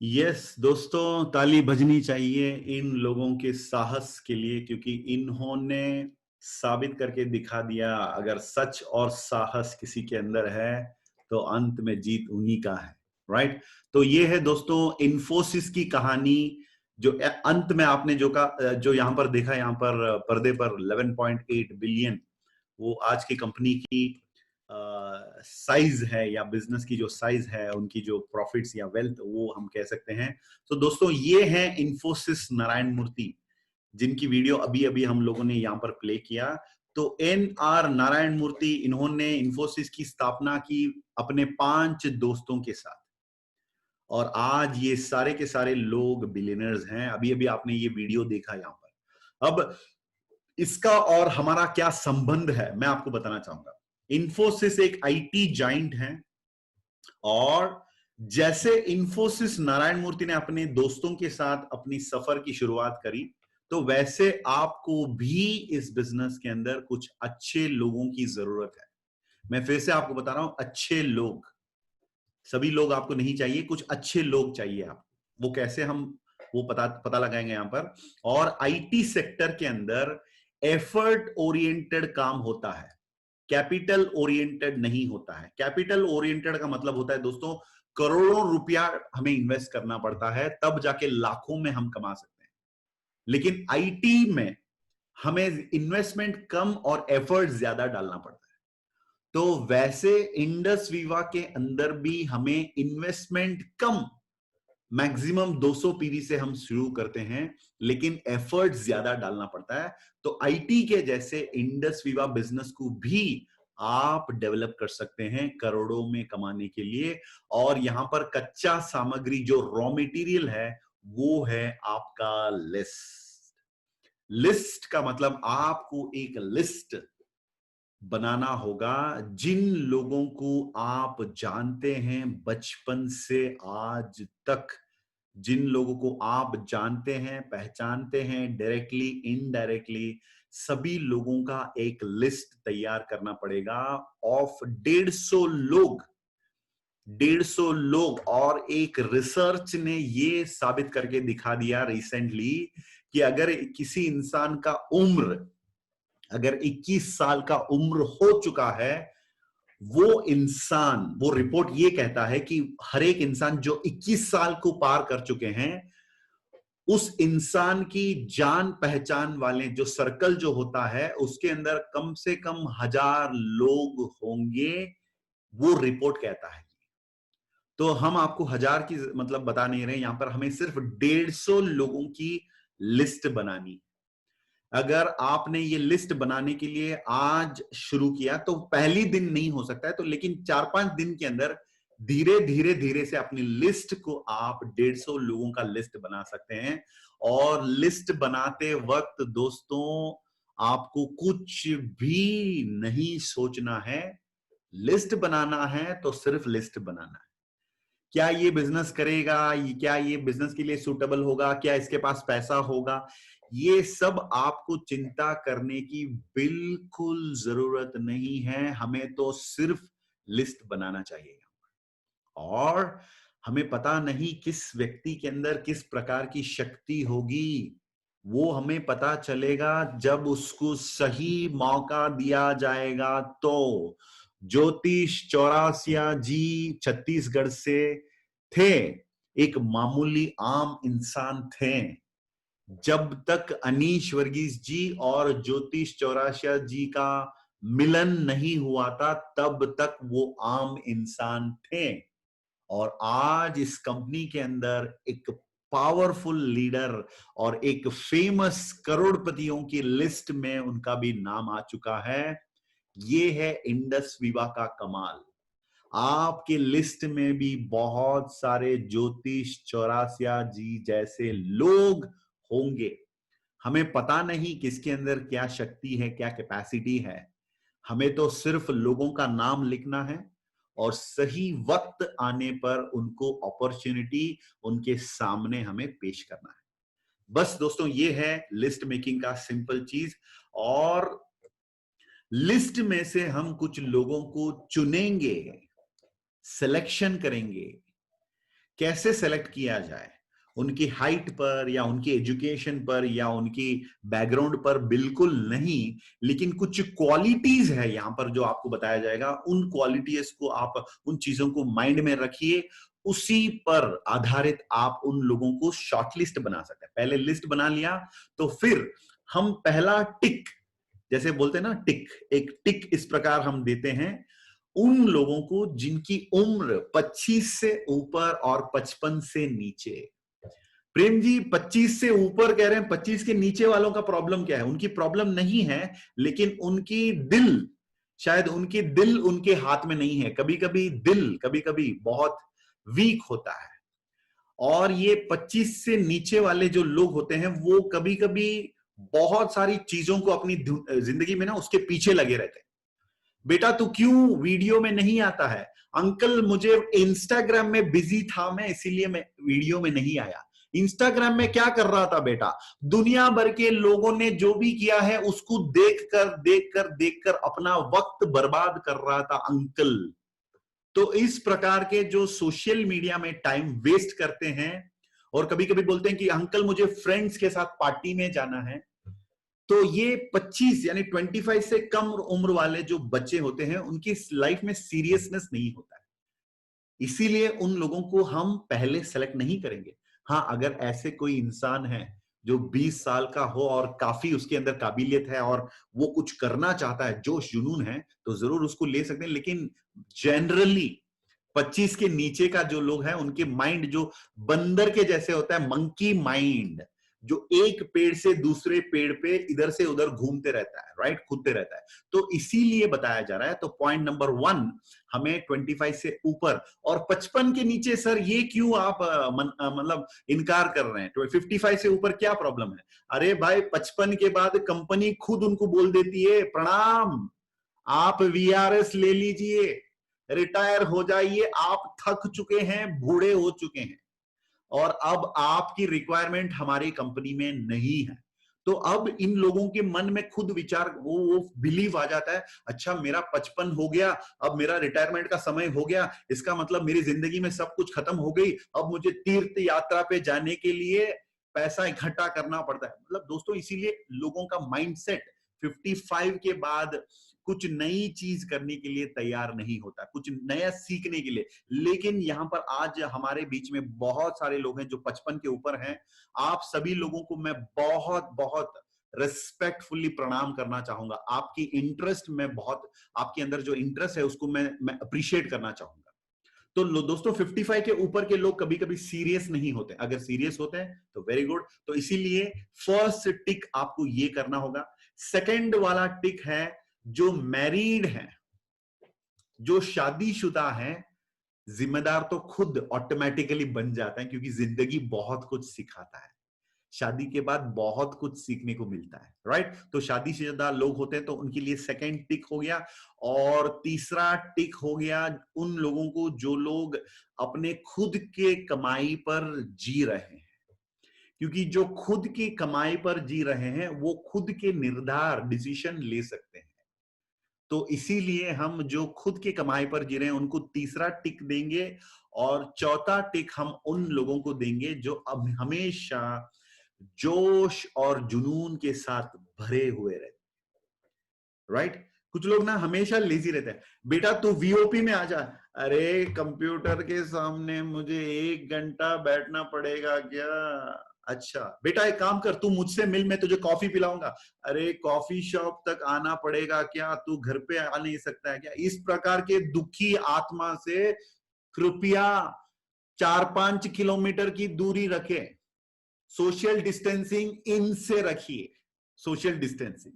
यस दोस्तों, ताली बजनी चाहिए इन लोगों के साहस के लिए, क्योंकि इन्होंने साबित करके दिखा दिया अगर सच और साहस किसी के अंदर है तो अंत में जीत उन्हीं का है, राइट। तो ये है दोस्तों इन्फोसिस की कहानी, जो अंत में आपने जो यहां पर देखा, यहां पर पर्दे पर 11.8 बिलियन वो आज की कंपनी की साइज है, या बिजनेस की जो साइज है, उनकी जो प्रॉफिट्स या वेल्थ वो हम कह सकते हैं। तो दोस्तों ये है इन्फोसिस नारायण मूर्ति, जिनकी वीडियो अभी अभी हम लोगों ने यहाँ पर प्ले किया। तो NR नारायण मूर्ति, इन्होंने इन्फोसिस की स्थापना की अपने 5 दोस्तों के साथ, और आज ये सारे के सारे लोग बिलियनर्स हैं। अभी अभी आपने ये वीडियो देखा यहाँ पर। अब इसका और हमारा क्या संबंध है मैं आपको बताना चाहूंगा। इन्फोसिस एक IT जाइंट है, और जैसे इन्फोसिस नारायण मूर्ति ने अपने दोस्तों के साथ अपनी सफर की शुरुआत करी, तो वैसे आपको भी इस बिजनेस के अंदर कुछ अच्छे लोगों की जरूरत है। मैं फिर से आपको बता रहा हूं, अच्छे लोग, सभी लोग आपको नहीं चाहिए, कुछ अच्छे लोग चाहिए आपको। वो कैसे, हम वो पता लगाएंगे यहां पर। और IT सेक्टर के अंदर एफर्ट ओरिएंटेड काम होता है, कैपिटल ओरिएंटेड नहीं होता है। कैपिटल ओरिएंटेड का मतलब होता है दोस्तों, करोड़ों रुपया हमें इन्वेस्ट करना पड़ता है, तब जाके लाखों में हम कमा सकते हैं। लेकिन IT में हमें इन्वेस्टमेंट कम और एफर्ट ज्यादा डालना पड़ता है। तो वैसे इंडस वीवा के अंदर भी हमें इन्वेस्टमेंट कम, मैक्सिमम 200 पीवी से हम शुरू करते हैं, लेकिन एफर्ट ज्यादा डालना पड़ता है। तो IT के जैसे इंडस वीवा बिजनेस को भी आप डेवलप कर सकते हैं करोड़ों में कमाने के लिए। और यहां पर कच्चा सामग्री, जो रॉ मटेरियल है, वो है आपका लिस्ट। लिस्ट का मतलब आपको एक लिस्ट बनाना होगा, जिन लोगों को आप जानते हैं बचपन से आज तक, जिन लोगों को आप जानते हैं, पहचानते हैं, डायरेक्टली इनडायरेक्टली, सभी लोगों का एक लिस्ट तैयार करना पड़ेगा ऑफ 150 लोग। 150 लोग। और एक रिसर्च ने ये साबित करके दिखा दिया रिसेंटली कि अगर किसी इंसान का उम्र, अगर 21 साल का उम्र हो चुका है, वो इंसान, वो रिपोर्ट ये कहता है कि हर एक इंसान जो 21 साल को पार कर चुके हैं, उस इंसान की जान पहचान वाले जो सर्कल जो होता है, उसके अंदर कम से कम 1000 लोग होंगे, वो रिपोर्ट कहता है। तो हम आपको 1000 की मतलब बता नहीं रहे, यहां पर हमें सिर्फ 150 लोगों की लिस्ट बनानी। अगर आपने ये लिस्ट बनाने के लिए आज शुरू किया तो पहली दिन नहीं हो सकता है, तो लेकिन 4-5 दिन के अंदर धीरे धीरे धीरे से अपनी लिस्ट को आप 150 लोगों का लिस्ट बना सकते हैं। और लिस्ट बनाते वक्त दोस्तों आपको कुछ भी नहीं सोचना है। लिस्ट बनाना है तो सिर्फ लिस्ट बनाना है। क्या ये बिजनेस करेगा, क्या ये बिजनेस के लिए सूटेबल होगा, क्या इसके पास पैसा होगा, ये सब आपको चिंता करने की बिल्कुल जरूरत नहीं है। हमें तो सिर्फ लिस्ट बनाना चाहिए। और हमें पता नहीं किस व्यक्ति के अंदर किस प्रकार की शक्ति होगी, वो हमें पता चलेगा जब उसको सही मौका दिया जाएगा। तो ज्योतिष चौरासिया जी छत्तीसगढ़ से थे, एक मामूली आम इंसान थे। जब तक अनीश वर्गीस जी और ज्योतिष चौरासिया जी का मिलन नहीं हुआ था, तब तक वो आम इंसान थे। और आज इस कंपनी के अंदर एक पावरफुल लीडर और एक फेमस करोड़पतियों की लिस्ट में उनका भी नाम आ चुका है। ये है इंडस वीवा का कमाल। आपके लिस्ट में भी बहुत सारे ज्योतिष चौरासिया जी जैसे लोग होंगे। हमें पता नहीं किसके अंदर क्या शक्ति है, क्या कैपेसिटी है। हमें तो सिर्फ लोगों का नाम लिखना है और सही वक्त आने पर उनको अपॉर्चुनिटी उनके सामने हमें पेश करना है। बस दोस्तों ये है लिस्ट मेकिंग का सिंपल चीज। और लिस्ट में से हम कुछ लोगों को चुनेंगे, सिलेक्शन करेंगे, कैसे सेलेक्ट किया जाए, उनकी हाइट पर या उनकी एजुकेशन पर या उनकी बैकग्राउंड पर बिल्कुल नहीं, लेकिन कुछ क्वालिटीज है यहां पर जो आपको बताया जाएगा। उन क्वालिटीज को आप, उन चीजों को माइंड में रखिए, उसी पर आधारित आप उन लोगों को शॉर्टलिस्ट बना सकते हैं। पहले लिस्ट बना लिया तो फिर हम पहला टिक, जैसे बोलते हैं ना टिक, एक टिक इस प्रकार हम देते हैं उन लोगों को जिनकी उम्र 25 से ऊपर और 55 से नीचे। प्रेम जी 25 से ऊपर कह रहे हैं, 25 के नीचे वालों का प्रॉब्लम क्या है? उनकी प्रॉब्लम नहीं है, लेकिन उनकी दिल, शायद उनकी दिल उनके हाथ में नहीं है। कभी कभी दिल कभी कभी बहुत वीक होता है, और ये 25 से नीचे वाले जो लोग होते हैं वो कभी कभी बहुत सारी चीजों को अपनी जिंदगी में ना उसके पीछे लगे रहते हैं। बेटा तू क्यों वीडियो में नहीं आता है? अंकल मुझे इंस्टाग्राम में बिजी था मैं, इसीलिए मैं वीडियो में नहीं आया। इंस्टाग्राम में क्या कर रहा था बेटा? दुनिया भर के लोगों ने जो भी किया है उसको देखकर देखकर देखकर अपना वक्त बर्बाद कर रहा था अंकल। तो इस प्रकार के जो सोशल मीडिया में टाइम वेस्ट करते हैं और कभी कभी बोलते हैं कि अंकल मुझे फ्रेंड्स के साथ पार्टी में जाना है, तो ये 25 यानी 25 से कम उम्र वाले जो बच्चे होते हैं उनकी लाइफ में सीरियसनेस नहीं होता है, इसीलिए उन लोगों को हम पहले सेलेक्ट नहीं करेंगे। हाँ, अगर ऐसे कोई इंसान है जो 20 साल का हो और काफी उसके अंदर काबिलियत है और वो कुछ करना चाहता है, जोश जुनून है, तो जरूर उसको ले सकते हैं। लेकिन जनरली 25 के नीचे का जो लोग हैं उनके माइंड जो बंदर के जैसे होता है, मंकी माइंड, जो एक पेड़ से दूसरे पेड़ पे इधर से उधर घूमते रहता है, राइट, कूदते रहता है। तो इसीलिए बताया जा रहा है। तो पॉइंट नंबर 1 हमें 25 से ऊपर और 55 के नीचे। सर ये क्यों आप मतलब इनकार कर रहे हैं? तो 55 से ऊपर क्या प्रॉब्लम है? अरे भाई 55 के बाद कंपनी खुद उनको बोल देती है प्रणाम, आप वीआरएस ले लीजिए, रिटायर हो जाइए, आप थक चुके हैं, बूढ़े हो चुके हैं और अब आपकी रिक्वायरमेंट हमारी कंपनी में नहीं है। तो अब इन लोगों के मन में खुद विचार, वो बिलीव आ जाता है, अच्छा मेरा 55 हो गया, अब मेरा रिटायरमेंट का समय हो गया, इसका मतलब मेरी जिंदगी में सब कुछ खत्म हो गई, अब मुझे तीर्थ यात्रा पे जाने के लिए पैसा इकट्ठा करना पड़ता है। मतलब दोस्तों, इसीलिए लोगों का माइंडसेट 55 के बाद कुछ नई चीज करने के लिए तैयार नहीं होता, कुछ नया सीखने के लिए। लेकिन यहाँ पर आज हमारे बीच में बहुत सारे लोग हैं जो 55 के ऊपर हैं। आप सभी लोगों को मैं बहुत बहुत रिस्पेक्टफुली प्रणाम करना चाहूंगा। आपकी इंटरेस्ट में बहुत, आपके अंदर जो इंटरेस्ट है उसको मैं अप्रिशिएट करना चाहूंगा। तो दोस्तों 55 के ऊपर के लोग कभी कभी सीरियस नहीं होते, अगर सीरियस होते हैं तो वेरी गुड। तो इसीलिए फर्स्ट टिक आपको ये करना होगा। सेकंड वाला टिक है जो मैरिड है, जो शादीशुदा है, जिम्मेदार तो खुद ऑटोमेटिकली बन जाता है, क्योंकि जिंदगी बहुत कुछ सिखाता है, शादी के बाद बहुत कुछ सीखने को मिलता है, राइट। तो शादीशुदा लोग होते हैं तो उनके लिए सेकंड टिक हो गया। और तीसरा टिक हो गया उन लोगों को जो लोग अपने खुद के कमाई पर जी रहे हैं, क्योंकि जो खुद की कमाई पर जी रहे हैं वो खुद के निर्धार डिसीजन ले सकते हैं। तो इसीलिए हम जो खुद की कमाई पर जी रहे हैं उनको तीसरा टिक देंगे। और चौथा टिक हम उन लोगों को देंगे जो अब हमेशा जोश और जुनून के साथ भरे हुए रहते, राइट। कुछ लोग ना हमेशा लेजी रहते हैं, बेटा तू वीओपी में आ जा। अरे कंप्यूटर के सामने मुझे 1 घंटा बैठना पड़ेगा क्या? अच्छा बेटा एक काम कर, तू मुझसे मिल, मैं तुझे कॉफी पिलाऊंगा। अरे कॉफी शॉप तक आना पड़ेगा क्या? तू घर पे आ नहीं सकता है क्या? इस प्रकार के दुखी आत्मा से कृपया 4-5 किलोमीटर की दूरी रखें। सोशल डिस्टेंसिंग इनसे रखिए, सोशल डिस्टेंसिंग।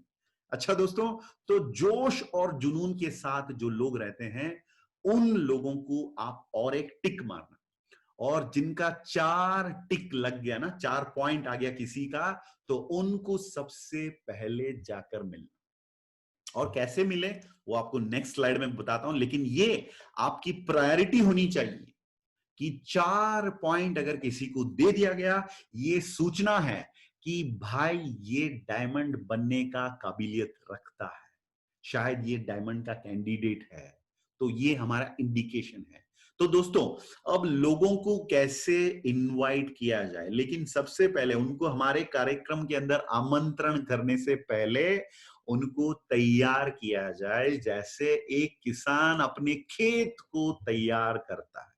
अच्छा दोस्तों, तो जोश और जुनून के साथ जो लोग रहते हैं उन लोगों को आप और एक टिक मारना, और जिनका 4 टिक लग गया ना, 4 पॉइंट आ गया किसी का, तो उनको सबसे पहले जाकर मिलना। और कैसे मिले वो आपको नेक्स्ट स्लाइड में बताता हूं, लेकिन ये आपकी प्रायोरिटी होनी चाहिए कि 4 पॉइंट अगर किसी को दे दिया गया, ये सूचना है कि भाई ये डायमंड बनने का काबिलियत रखता है, शायद ये डायमंड का कैंडिडेट है। तो ये हमारा इंडिकेशन है। तो दोस्तों, अब लोगों को कैसे इनवाइट किया जाए, लेकिन सबसे पहले उनको हमारे कार्यक्रम के अंदर आमंत्रण करने से पहले उनको तैयार किया जाए, जैसे एक किसान अपने खेत को तैयार करता है।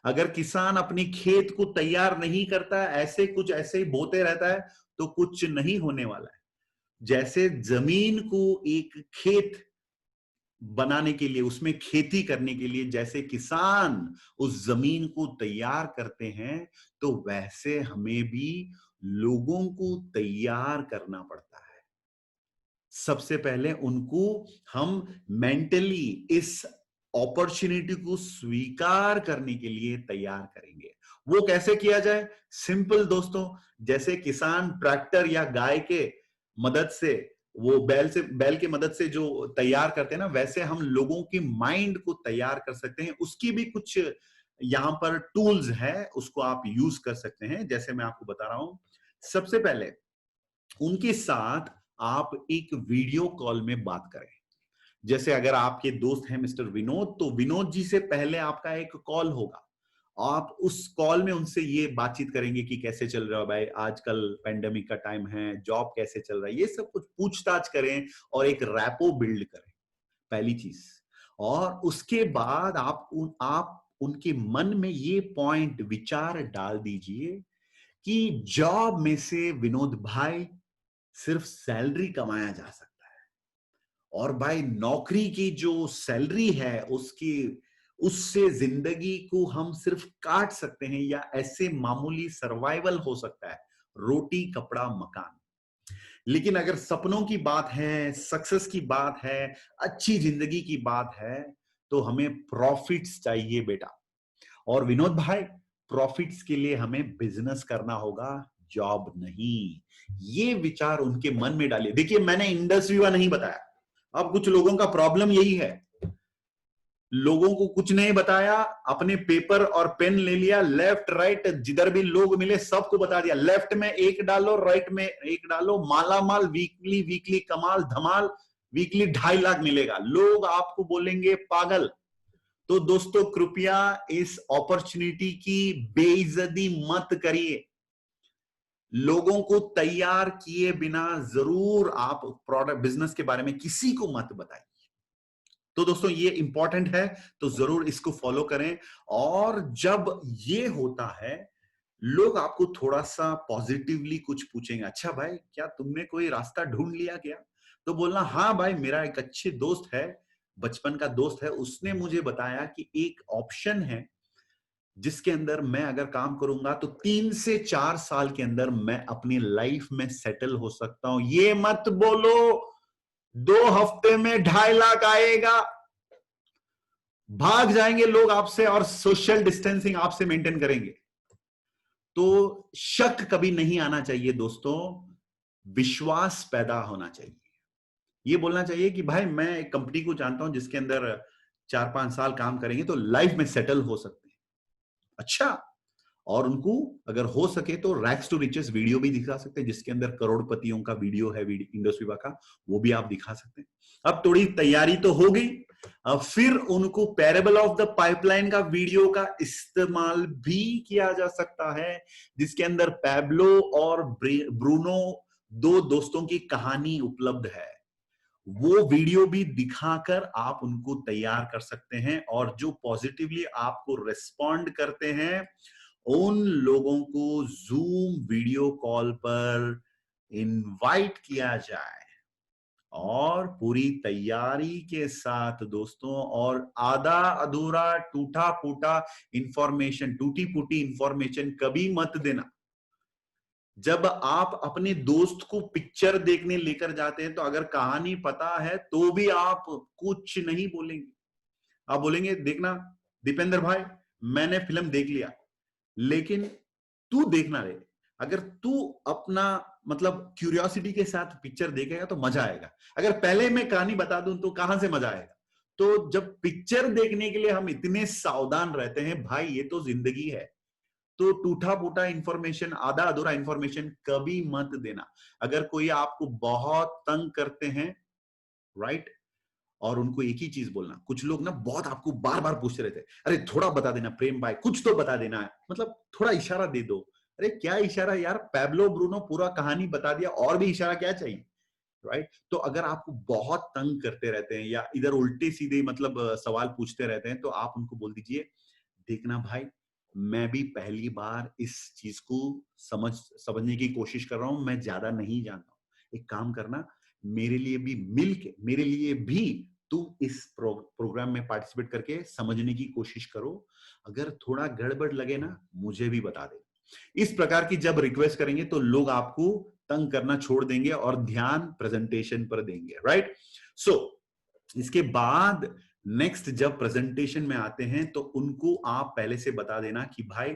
अगर किसान अपने खेत को तैयार नहीं करता, ऐसे ही बोते रहता है, तो कुछ नहीं होने वाला है। जैसे जमीन को एक खेत बनाने के लिए, उसमें खेती करने के लिए जैसे किसान उस जमीन को तैयार करते हैं, तो वैसे हमें भी लोगों को तैयार करना पड़ता है। सबसे पहले उनको हम मेंटली इस अपॉर्चुनिटी को स्वीकार करने के लिए तैयार करेंगे। वो कैसे किया जाए? सिंपल दोस्तों, जैसे किसान ट्रैक्टर या गाय के मदद से, वो बैल के मदद से जो तैयार करते हैं ना, वैसे हम लोगों की माइंड को तैयार कर सकते हैं। उसकी भी कुछ यहां पर टूल्स है, उसको आप यूज कर सकते हैं, जैसे मैं आपको बता रहा हूं। सबसे पहले उनके साथ आप एक वीडियो कॉल में बात करें। जैसे अगर आपके दोस्त हैं मिस्टर विनोद, तो विनोद जी से पहले आपका एक कॉल होगा। आप उस कॉल में उनसे ये बातचीत करेंगे कि कैसे चल रहा है भाई, आजकल पेंडेमिक का टाइम है, जॉब कैसे चल रहा है, ये सब कुछ पूछताछ करें और एक रैपो बिल्ड करें, पहली चीज। और उसके बाद आप उनके मन में ये पॉइंट, विचार डाल दीजिए कि जॉब में से विनोद भाई सिर्फ सैलरी कमाया जा सकता है, और भाई नौकरी की जो सैलरी है उससे जिंदगी को हम सिर्फ काट सकते हैं, या ऐसे मामूली सर्वाइवल हो सकता है, रोटी कपड़ा मकान। लेकिन अगर सपनों की बात है, सक्सेस की बात है, अच्छी जिंदगी की बात है, तो हमें प्रॉफिट्स चाहिए बेटा। और विनोद भाई, प्रॉफिट्स के लिए हमें बिजनेस करना होगा, जॉब नहीं। ये विचार उनके मन में डालिए। देखिए, मैंने इंडस्ट्री वा नहीं बताया। अब कुछ लोगों का प्रॉब्लम यही है, लोगों को कुछ नहीं बताया, अपने पेपर और पेन ले लिया, लेफ्ट राइट जिधर भी लोग मिले सबको बता दिया, लेफ्ट में एक डालो, राइट में एक डालो, माला माल, वीकली कमाल धमाल, वीकली 2.5 लाख मिलेगा। लोग आपको बोलेंगे पागल। तो दोस्तों, कृपया इस अपॉर्चुनिटी की बेइज्जती मत करिए। लोगों को तैयार किए बिना जरूर आप प्रोडक्ट बिजनेस के बारे में किसी को मत बताइए। तो दोस्तों, ये इंपॉर्टेंट है, तो जरूर इसको फॉलो करें। और जब ये होता है, लोग आपको थोड़ा सा पॉजिटिवली कुछ पूछेंगे, अच्छा भाई, क्या तुमने कोई रास्ता ढूंढ लिया क्या? तो बोलना, हाँ भाई, मेरा एक अच्छे दोस्त है, बचपन का दोस्त है, उसने मुझे बताया कि एक ऑप्शन है जिसके अंदर मैं अगर काम करूंगा तो 3 से 4 साल के अंदर मैं अपनी लाइफ में सेटल हो सकता हूं। ये मत बोलो 2 हफ्ते में 2.5 लाख आएगा, भाग जाएंगे लोग आपसे और सोशल डिस्टेंसिंग आपसे मेंटेन करेंगे। तो शक कभी नहीं आना चाहिए दोस्तों, विश्वास पैदा होना चाहिए। ये बोलना चाहिए कि भाई, मैं एक कंपनी को जानता हूं जिसके अंदर 4-5 साल काम करेंगे तो लाइफ में सेटल हो सकते हैं। अच्छा, और उनको अगर हो सके तो रैक्स टू रिचेस वीडियो भी दिखा सकते हैं, जिसके अंदर करोड़पतियों का वीडियो है, इंडस विवा का, वो भी आप दिखा सकते हैं। अब थोड़ी तैयारी तो हो गई, अब फिर उनको पैरेबल ऑफ द पाइपलाइन का वीडियो का इस्तेमाल भी किया जा सकता है, जिसके अंदर पैब्लो और ब्रूनो 2 दोस्तों की कहानी उपलब्ध है। वो वीडियो भी दिखाकर आप उनको तैयार कर सकते हैं, और जो पॉजिटिवली आपको रिस्पॉन्ड करते हैं उन लोगों को जूम वीडियो कॉल पर इनवाइट किया जाए, और पूरी तैयारी के साथ दोस्तों। और आधा अधूरा, टूटा फूटा इंफॉर्मेशन, टूटी फूटी इंफॉर्मेशन कभी मत देना। जब आप अपने दोस्त को पिक्चर देखने लेकर जाते हैं, तो अगर कहानी पता है तो भी आप कुछ नहीं बोलेंगे। आप बोलेंगे, देखना दीपेंद्र भाई, मैंने फिल्म देख लिया, लेकिन तू देखना रे। अगर तू अपना मतलब क्यूरियोसिटी के साथ पिक्चर देखेगा तो मजा आएगा। अगर पहले मैं कहानी बता दूं तो कहां से मजा आएगा? तो जब पिक्चर देखने के लिए हम इतने सावधान रहते हैं भाई, ये तो जिंदगी है। तो टूटा फूटा इंफॉर्मेशन, आधा अधूरा इंफॉर्मेशन कभी मत देना। अगर कोई आपको बहुत तंग करते हैं, राइट, और उनको एक ही चीज बोलना। कुछ लोग ना बहुत आपको बार बार पूछते रहते हैं, अरे थोड़ा बता देना प्रेम भाई, कुछ तो बता देना है, मतलब थोड़ा इशारा दे दो। अरे क्या इशारा यार, पैब्लो ब्रूनो पूरा कहानी बता दिया, और भी इशारा क्या चाहिए, राइट? तो अगर आपको बहुत तंग करते रहते हैं या इधर उल्टे सीधे मतलब सवाल पूछते रहते हैं, तो आप उनको बोल दीजिए, देखना भाई, मैं भी पहली बार इस चीज को समझने की कोशिश कर रहा हूं, मैं ज्यादा नहीं जानता हूं। एक काम करना, मेरे लिए भी मेरे लिए भी तू इस प्रोग्राम में पार्टिसिपेट करके समझने की कोशिश करो, अगर थोड़ा गड़बड़ लगे ना मुझे भी बता दे। इस प्रकार की जब रिक्वेस्ट करेंगे तो लोग आपको तंग करना छोड़ देंगे और ध्यान प्रेजेंटेशन पर देंगे, राइट? सो इसके बाद नेक्स्ट जब प्रेजेंटेशन में आते हैं तो उनको आप पहले से बता देना कि भाई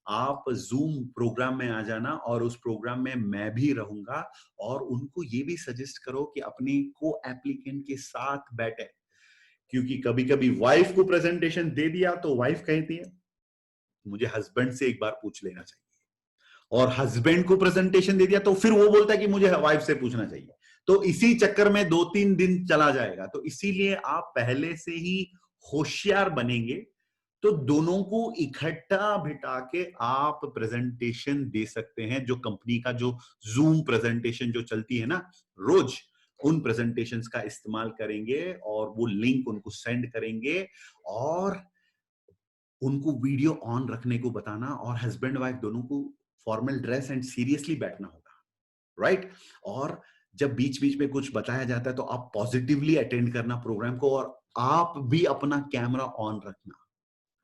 आप जूम प्रोग्राम में आ जाना और उस प्रोग्राम में मैं भी रहूंगा, और उनको ये भी सजेस्ट करो कि अपने को एप्लीकेंट के साथ बैठे, क्योंकि कभी कभी वाइफ को प्रेजेंटेशन दे दिया तो वाइफ कहती है मुझे हस्बैंड से एक बार पूछ लेना चाहिए, और हस्बैंड को प्रेजेंटेशन दे दिया तो फिर वो बोलता है कि मुझे वाइफ से पूछना चाहिए, तो इसी चक्कर में 2-3 दिन चला जाएगा। तो इसीलिए आप पहले से ही होशियार बनेंगे तो दोनों को इकट्ठा बिठा के आप प्रेजेंटेशन दे सकते हैं। जो कंपनी का जो जूम प्रेजेंटेशन जो चलती है ना रोज, उन प्रेजेंटेशंस का इस्तेमाल करेंगे और वो लिंक उनको सेंड करेंगे और उनको वीडियो ऑन रखने को बताना, और हस्बैंड वाइफ दोनों को फॉर्मल ड्रेस एंड सीरियसली बैठना होगा, राइट? और जब बीच बीच में कुछ बताया जाता है तो आप पॉजिटिवली अटेंड करना प्रोग्राम को, और आप भी अपना कैमरा ऑन रखना,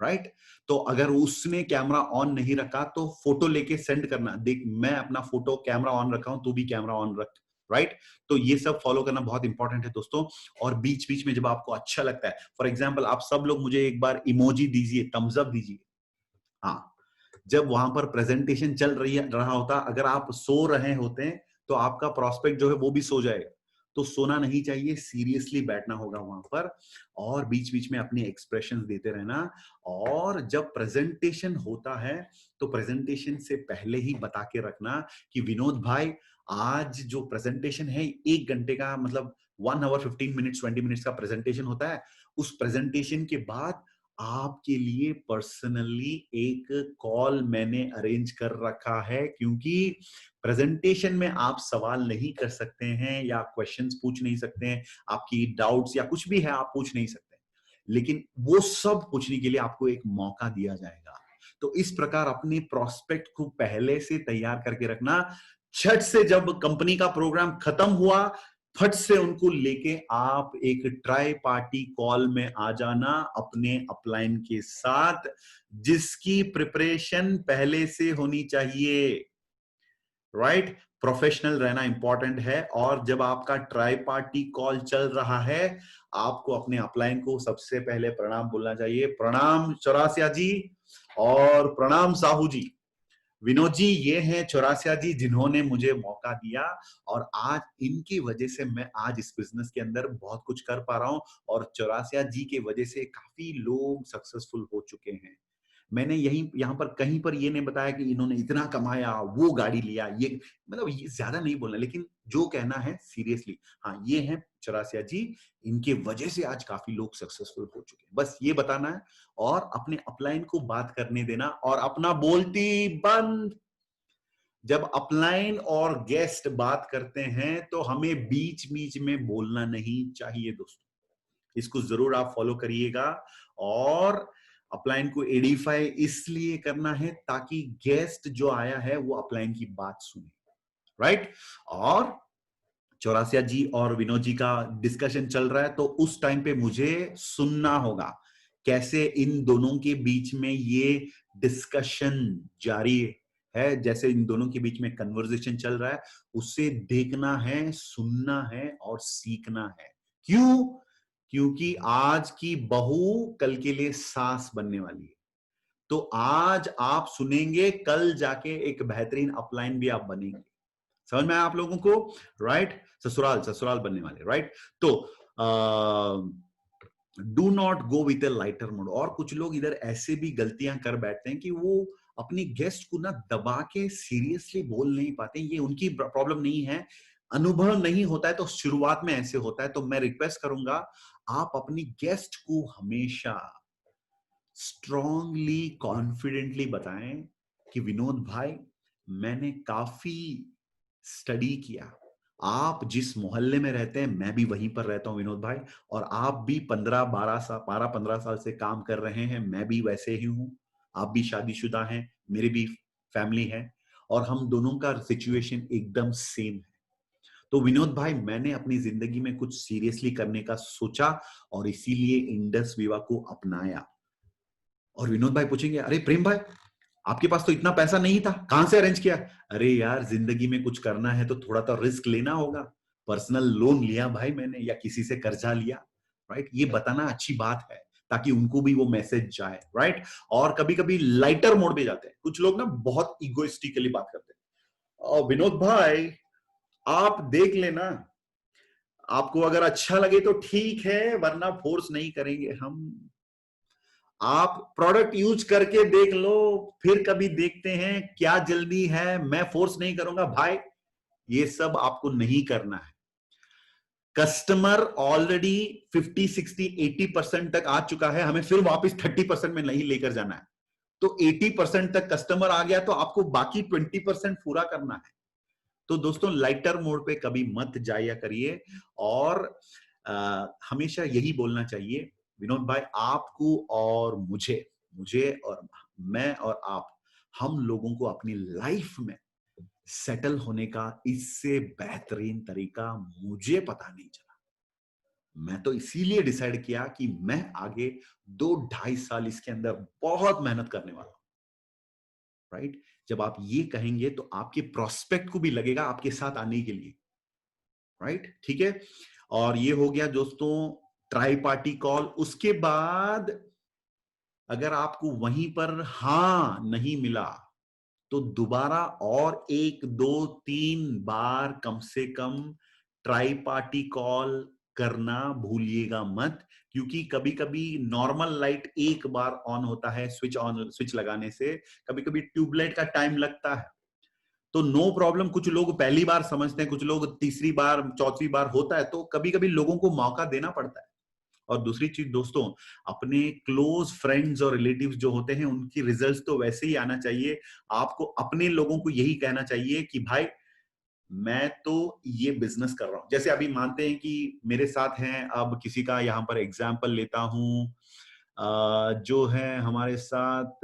राइट? तो अगर उसने कैमरा ऑन नहीं रखा तो फोटो लेके सेंड करना, देख मैं अपना फोटो कैमरा ऑन रखा हूं, तू भी कैमरा ऑन रख, राइट? तो ये सब फॉलो करना बहुत इंपॉर्टेंट है दोस्तों। और बीच बीच में जब आपको अच्छा लगता है, फॉर एग्जांपल आप सब लोग मुझे एक बार इमोजी दीजिए, थम्स अप दीजिए। हाँ, जब वहां पर प्रेजेंटेशन चल रहा होता, अगर आप सो रहे होते हैं तो आपका प्रोस्पेक्ट जो है वो भी सो जाएगा। तो सोना नहीं चाहिए, सीरियसली बैठना होगा वहां पर, और बीच बीच में अपने एक्सप्रेशन देते रहना। और जब प्रेजेंटेशन होता है तो प्रेजेंटेशन से पहले ही बता के रखना कि विनोद भाई आज जो प्रेजेंटेशन है 1 घंटे का, मतलब 1 आवर 15 मिनट्स 20 मिनट्स का प्रेजेंटेशन होता है। उस प्रेजेंटेशन के बाद आपके लिए पर्सनली एक कॉल मैंने अरेंज कर रखा है, क्योंकि प्रेजेंटेशन में आप सवाल नहीं कर सकते हैं या क्वेश्चंस पूछ नहीं सकते हैं, आपकी डाउट्स या कुछ भी है आप पूछ नहीं सकते, लेकिन वो सब पूछने के लिए आपको एक मौका दिया जाएगा। तो इस प्रकार अपने प्रोस्पेक्ट को पहले से तैयार करके रखना। छठ से जब कंपनी का प्रोग्राम खत्म हुआ, फट से उनको लेके आप एक ट्राई पार्टी कॉल में आ जाना अपने अपलाइन के साथ, जिसकी प्रिपरेशन पहले से होनी चाहिए, राइट? प्रोफेशनल रहना इंपॉर्टेंट है। और जब आपका ट्राई पार्टी कॉल चल रहा है, आपको अपने अपलाइन को सबसे पहले प्रणाम बोलना चाहिए। प्रणाम चौरासिया जी और प्रणाम साहू जी। विनोद जी ये हैं चौरासिया जी जिन्होंने मुझे मौका दिया, और आज इनकी वजह से मैं आज इस बिजनेस के अंदर बहुत कुछ कर पा रहा हूं, और चौरासिया जी के वजह से काफी लोग सक्सेसफुल हो चुके हैं। मैंने यहाँ पर कहीं पर ये नहीं बताया कि इन्होंने इतना कमाया, वो गाड़ी लिया, ये मतलब ये ज्यादा नहीं बोलना, लेकिन जो कहना है सीरियसली, हाँ ये है चौरासिया जी, इनके वजह से आज काफी लोग सक्सेसफुल हो चुके हैं, बस ये बताना है। और अपने अपलाइन को बात करने देना और अपना बोलती बंद। जब अपलाइन और गेस्ट बात करते हैं तो हमें बीच बीच में बोलना नहीं चाहिए दोस्तों, इसको जरूर आप फॉलो करिएगा। और अपलाइन को एडिफाई इसलिए करना है ताकि गेस्ट जो आया है वो अपलाइन की बात सुने, राइट? और चौरासिया जी और विनोद जी का डिस्कशन चल रहा है तो उस टाइम पे मुझे सुनना होगा कैसे इन दोनों के बीच में ये डिस्कशन जारी है, जैसे इन दोनों के बीच में कन्वर्सेशन चल रहा है, उसे देखना है, सुनना है और सीखना है। क्यों? क्योंकि आज की बहू कल के लिए सास बनने वाली है। तो आज आप सुनेंगे, कल जाके एक बेहतरीन अपलाइन भी आप बनेंगे। समझ में आया आप लोगों को, राइट? ससुराल बनने वाले, राइट? तो do not go with A lighter mode. और कुछ लोग इधर ऐसे भी गलतियां कर बैठते हैं कि वो अपने गेस्ट को ना दबा के सीरियसली बोल नहीं पाते। ये उनकी प्रॉब्लम नहीं है, अनुभव नहीं होता है तो शुरुआत में ऐसे होता है। तो मैं रिक्वेस्ट करूंगा आप अपनी गेस्ट को हमेशा स्ट्रांगली कॉन्फिडेंटली बताएं कि विनोद भाई, मैंने काफी स्टडी किया, आप जिस मोहल्ले में रहते हैं मैं भी वहीं पर रहता हूं विनोद भाई, और आप भी 12-15 साल से काम कर रहे हैं, मैं भी वैसे ही हूं, आप भी शादीशुदा हैं, मेरी भी फैमिली है, और हम दोनों का सिचुएशन एकदम सेम है। तो विनोद भाई, मैंने अपनी जिंदगी में कुछ सीरियसली करने का सोचा और इसीलिए इंडस विवा को अपनाया। और विनोद भाई पूछेंगे, अरे प्रेम भाई, आपके पास तो इतना पैसा नहीं था, कहां से अरेंज किया? अरे यार, जिंदगी में कुछ करना है तो थोड़ा तो रिस्क लेना होगा, पर्सनल लोन लिया भाई मैंने, या किसी से कर्जा लिया, राइट? ये बताना अच्छी बात है ताकि उनको भी वो मैसेज जाए, राइट? और कभी कभी लाइटर मोड पे जाते हैं कुछ लोग ना, बहुत इगोइस्टिकली बात करते हैं। और विनोद भाई, आप देख लेना, आपको अगर अच्छा लगे तो ठीक है, वरना फोर्स नहीं करेंगे हम। आप प्रोडक्ट यूज करके देख लो, फिर कभी देखते हैं, क्या जल्दी है, मैं फोर्स नहीं करूंगा भाई। ये सब आपको नहीं करना है। कस्टमर ऑलरेडी 50-60-80% तक आ चुका है, हमें फिर वापस 30% में नहीं लेकर जाना है। तो 80% तक कस्टमर आ गया तो आपको बाकी 20% पूरा करना है। तो दोस्तों, लाइटर मोड पे कभी मत जाया करिए, और हमेशा यही बोलना चाहिए, विनोद भाई, आपको और मुझे और मैं और आप, हम लोगों को अपनी लाइफ में सेटल होने का इससे बेहतरीन तरीका मुझे पता नहीं चला। मैं तो इसीलिए डिसाइड किया कि मैं आगे 2-2.5 साल इसके अंदर बहुत मेहनत करने वाला हूं, राइट? जब आप ये कहेंगे तो आपके प्रोस्पेक्ट को भी लगेगा आपके साथ आने के लिए, राइट? ठीक है। और ये हो गया दोस्तों ट्राई पार्टी कॉल। उसके बाद अगर आपको वहीं पर हाँ नहीं मिला तो दोबारा और 1-2-3 बार कम से कम ट्राई पार्टी कॉल करना भूलिएगा मत, क्योंकि कभी कभी नॉर्मल लाइट एक बार ऑन होता है, स्विच लगाने से कभी कभी ट्यूबलाइट का टाइम लगता है। तो नो प्रॉब्लम, कुछ लोग पहली बार समझते हैं, कुछ लोग तीसरी बार चौथी बार होता है, तो कभी कभी लोगों को मौका देना पड़ता है। और दूसरी चीज दोस्तों, अपने क्लोज फ्रेंड्स और रिलेटिव्स जो होते हैं उनकी रिजल्ट्स तो वैसे ही आना चाहिए। आपको अपने लोगों को यही कहना चाहिए कि भाई, मैं तो ये बिजनेस कर रहा हूं। जैसे अभी मानते हैं कि मेरे साथ हैं, अब किसी का यहां पर एग्जाम्पल लेता हूं, जो है हमारे साथ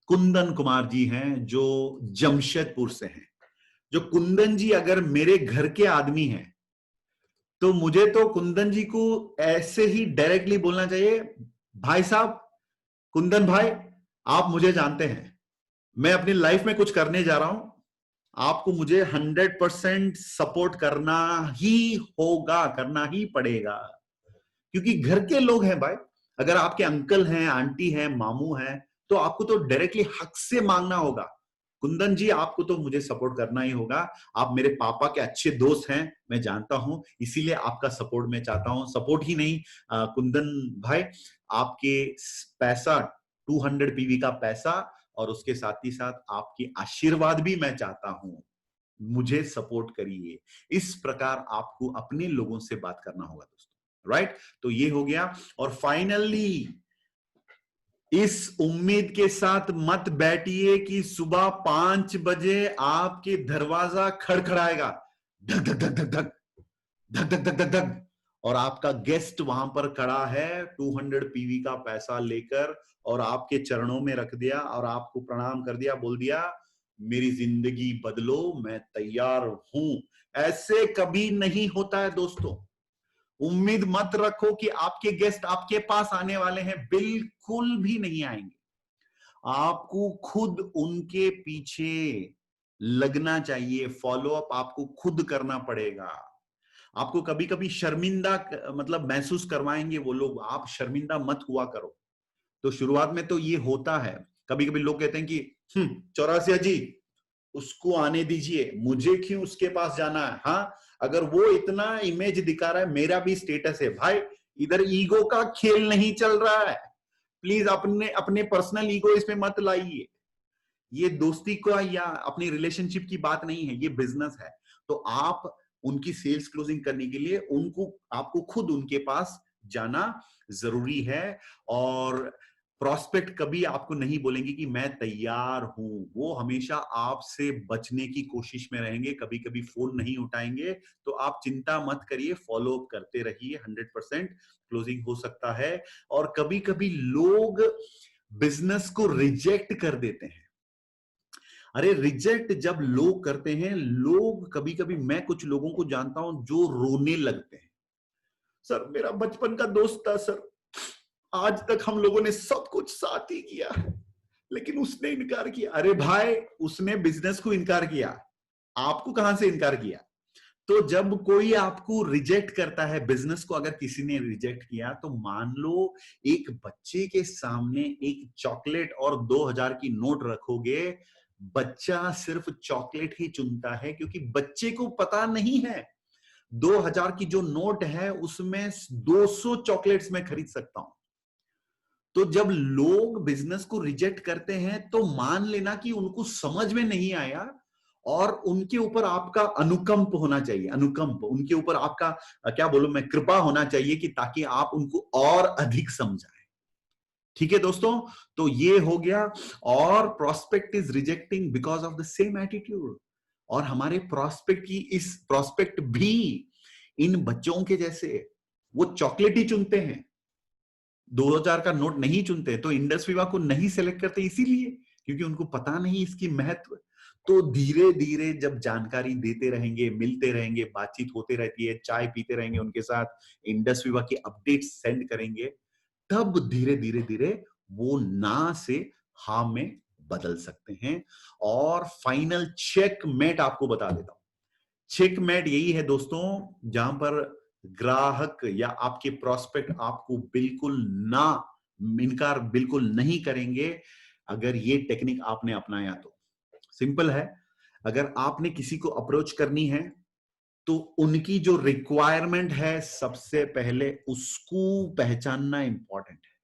कुंदन कुमार जी हैं, जो जमशेदपुर से हैं। जो कुंदन जी अगर मेरे घर के आदमी हैं तो मुझे तो कुंदन जी को ऐसे ही डायरेक्टली बोलना चाहिए, भाई साहब, कुंदन भाई, आप मुझे जानते हैं, मैं अपनी लाइफ में कुछ करने जा रहा हूं, आपको मुझे 100% सपोर्ट करना ही होगा, करना ही पड़ेगा, क्योंकि घर के लोग हैं भाई। अगर आपके अंकल हैं, आंटी हैं, मामू हैं, तो आपको तो डायरेक्टली हक से मांगना होगा, कुंदन जी आपको तो मुझे सपोर्ट करना ही होगा, आप मेरे पापा के अच्छे दोस्त हैं, मैं जानता हूं, इसीलिए आपका सपोर्ट मैं चाहता हूं। सपोर्ट ही नहीं, कुंदन भाई, आपके पैसा 200 पीवी का पैसा और उसके साथ ही साथ आपकी आशीर्वाद भी मैं चाहता हूं, मुझे सपोर्ट करिए। इस प्रकार आपको अपने लोगों से बात करना होगा दोस्तों, राइट? तो ये हो गया। और फाइनली, इस उम्मीद के साथ मत बैठिए कि सुबह 5 बजे आपके दरवाजा खड़खड़ाएगा, धक धक धक धक धक धक धक धक धक धक, और आपका गेस्ट वहां पर खड़ा है 200 पीवी का पैसा लेकर, और आपके चरणों में रख दिया और आपको प्रणाम कर दिया, बोल दिया, मेरी जिंदगी बदलो, मैं तैयार हूं। ऐसे कभी नहीं होता है दोस्तों। उम्मीद मत रखो कि आपके गेस्ट आपके पास आने वाले हैं, बिल्कुल भी नहीं आएंगे। आपको खुद उनके पीछे लगना चाहिए, फॉलो अप आपको खुद करना पड़ेगा। आपको कभी कभी शर्मिंदा मतलब महसूस करवाएंगे वो लोग, आप शर्मिंदा मत हुआ करो। तो शुरुआत में तो ये होता है, कभी कभी लोग कहते हैं कि चौरासिया जी, उसको आने दीजिए, मुझे क्यों उसके पास जाना है? हाँ, अगर वो इतना इमेज दिखा रहा है, मेरा भी स्टेटस है भाई, इधर ईगो का खेल नहीं चल रहा है। प्लीज अपने अपने पर्सनल ईगो इसमें मत लाइए। ये दोस्ती का या अपनी रिलेशनशिप की बात नहीं है, ये बिजनेस है। तो आप उनकी सेल्स क्लोजिंग करने के लिए आपको खुद उनके पास जाना जरूरी है। और प्रॉस्पेक्ट कभी आपको नहीं बोलेंगे कि मैं तैयार हूं, वो हमेशा आपसे बचने की कोशिश में रहेंगे, कभी कभी फोन नहीं उठाएंगे। तो आप चिंता मत करिए, फॉलो अप करते रहिए, 100% क्लोजिंग हो सकता है। और कभी कभी लोग बिजनेस को रिजेक्ट कर देते हैं। अरे रिजेक्ट जब लोग करते हैं, लोग कभी कभी, मैं कुछ लोगों को जानता हूं जो रोने लगते हैं, सर मेरा बचपन का दोस्त था सर, आज तक हम लोगों ने सब कुछ साथ ही किया, लेकिन उसने इनकार किया। अरे भाई, उसने बिजनेस को इनकार किया, आपको कहां से इनकार किया? तो जब कोई आपको रिजेक्ट करता है, बिजनेस को अगर किसी ने रिजेक्ट किया, तो मान लो एक बच्चे के सामने एक चॉकलेट और 2000 की नोट रखोगे, बच्चा सिर्फ चॉकलेट ही चुनता है, क्योंकि बच्चे को पता नहीं है 2000 की जो नोट है उसमें 200 चॉकलेट्स मैं खरीद सकता हूं। तो जब लोग बिजनेस को रिजेक्ट करते हैं, तो मान लेना कि उनको समझ में नहीं आया, और उनके ऊपर आपका अनुकंप होना चाहिए, अनुकंप, उनके ऊपर आपका क्या बोलूं मैं, कृपा होना चाहिए, कि ताकि आप उनको और अधिक समझाएं। ठीक है दोस्तों, तो ये हो गया। और prospect is rejecting because of the same attitude. और हमारे प्रोस्पेक्ट की इस प्रोस्पेक्ट भी इन बच्चों के जैसे, वो चॉकलेट ही चुनते हैं, 2000 का नोट नहीं चुनते। तो इंडस विवा को नहीं सेलेक्ट करते इसीलिए, क्योंकि उनको पता नहीं इसकी महत्व। तो धीरे धीरे जब जानकारी देते रहेंगे, मिलते रहेंगे, बातचीत होते रहती है, चाय पीते रहेंगे उनके साथ, इंडस विवा की अपडेट्स सेंड करेंगे, तब धीरे धीरे धीरे वो ना से हाँ में बदल सकते हैं। और फाइनल चेकमेट आपको बता देता हूं। चेकमेट यही है दोस्तों, जहां पर ग्राहक या आपके प्रोस्पेक्ट आपको बिल्कुल ना, इनकार बिल्कुल नहीं करेंगे, अगर ये टेक्निक आपने अपनाया तो। सिंपल है, अगर आपने किसी को अप्रोच करनी है, तो उनकी जो रिक्वायरमेंट है, सबसे पहले उसको पहचानना इंपॉर्टेंट है।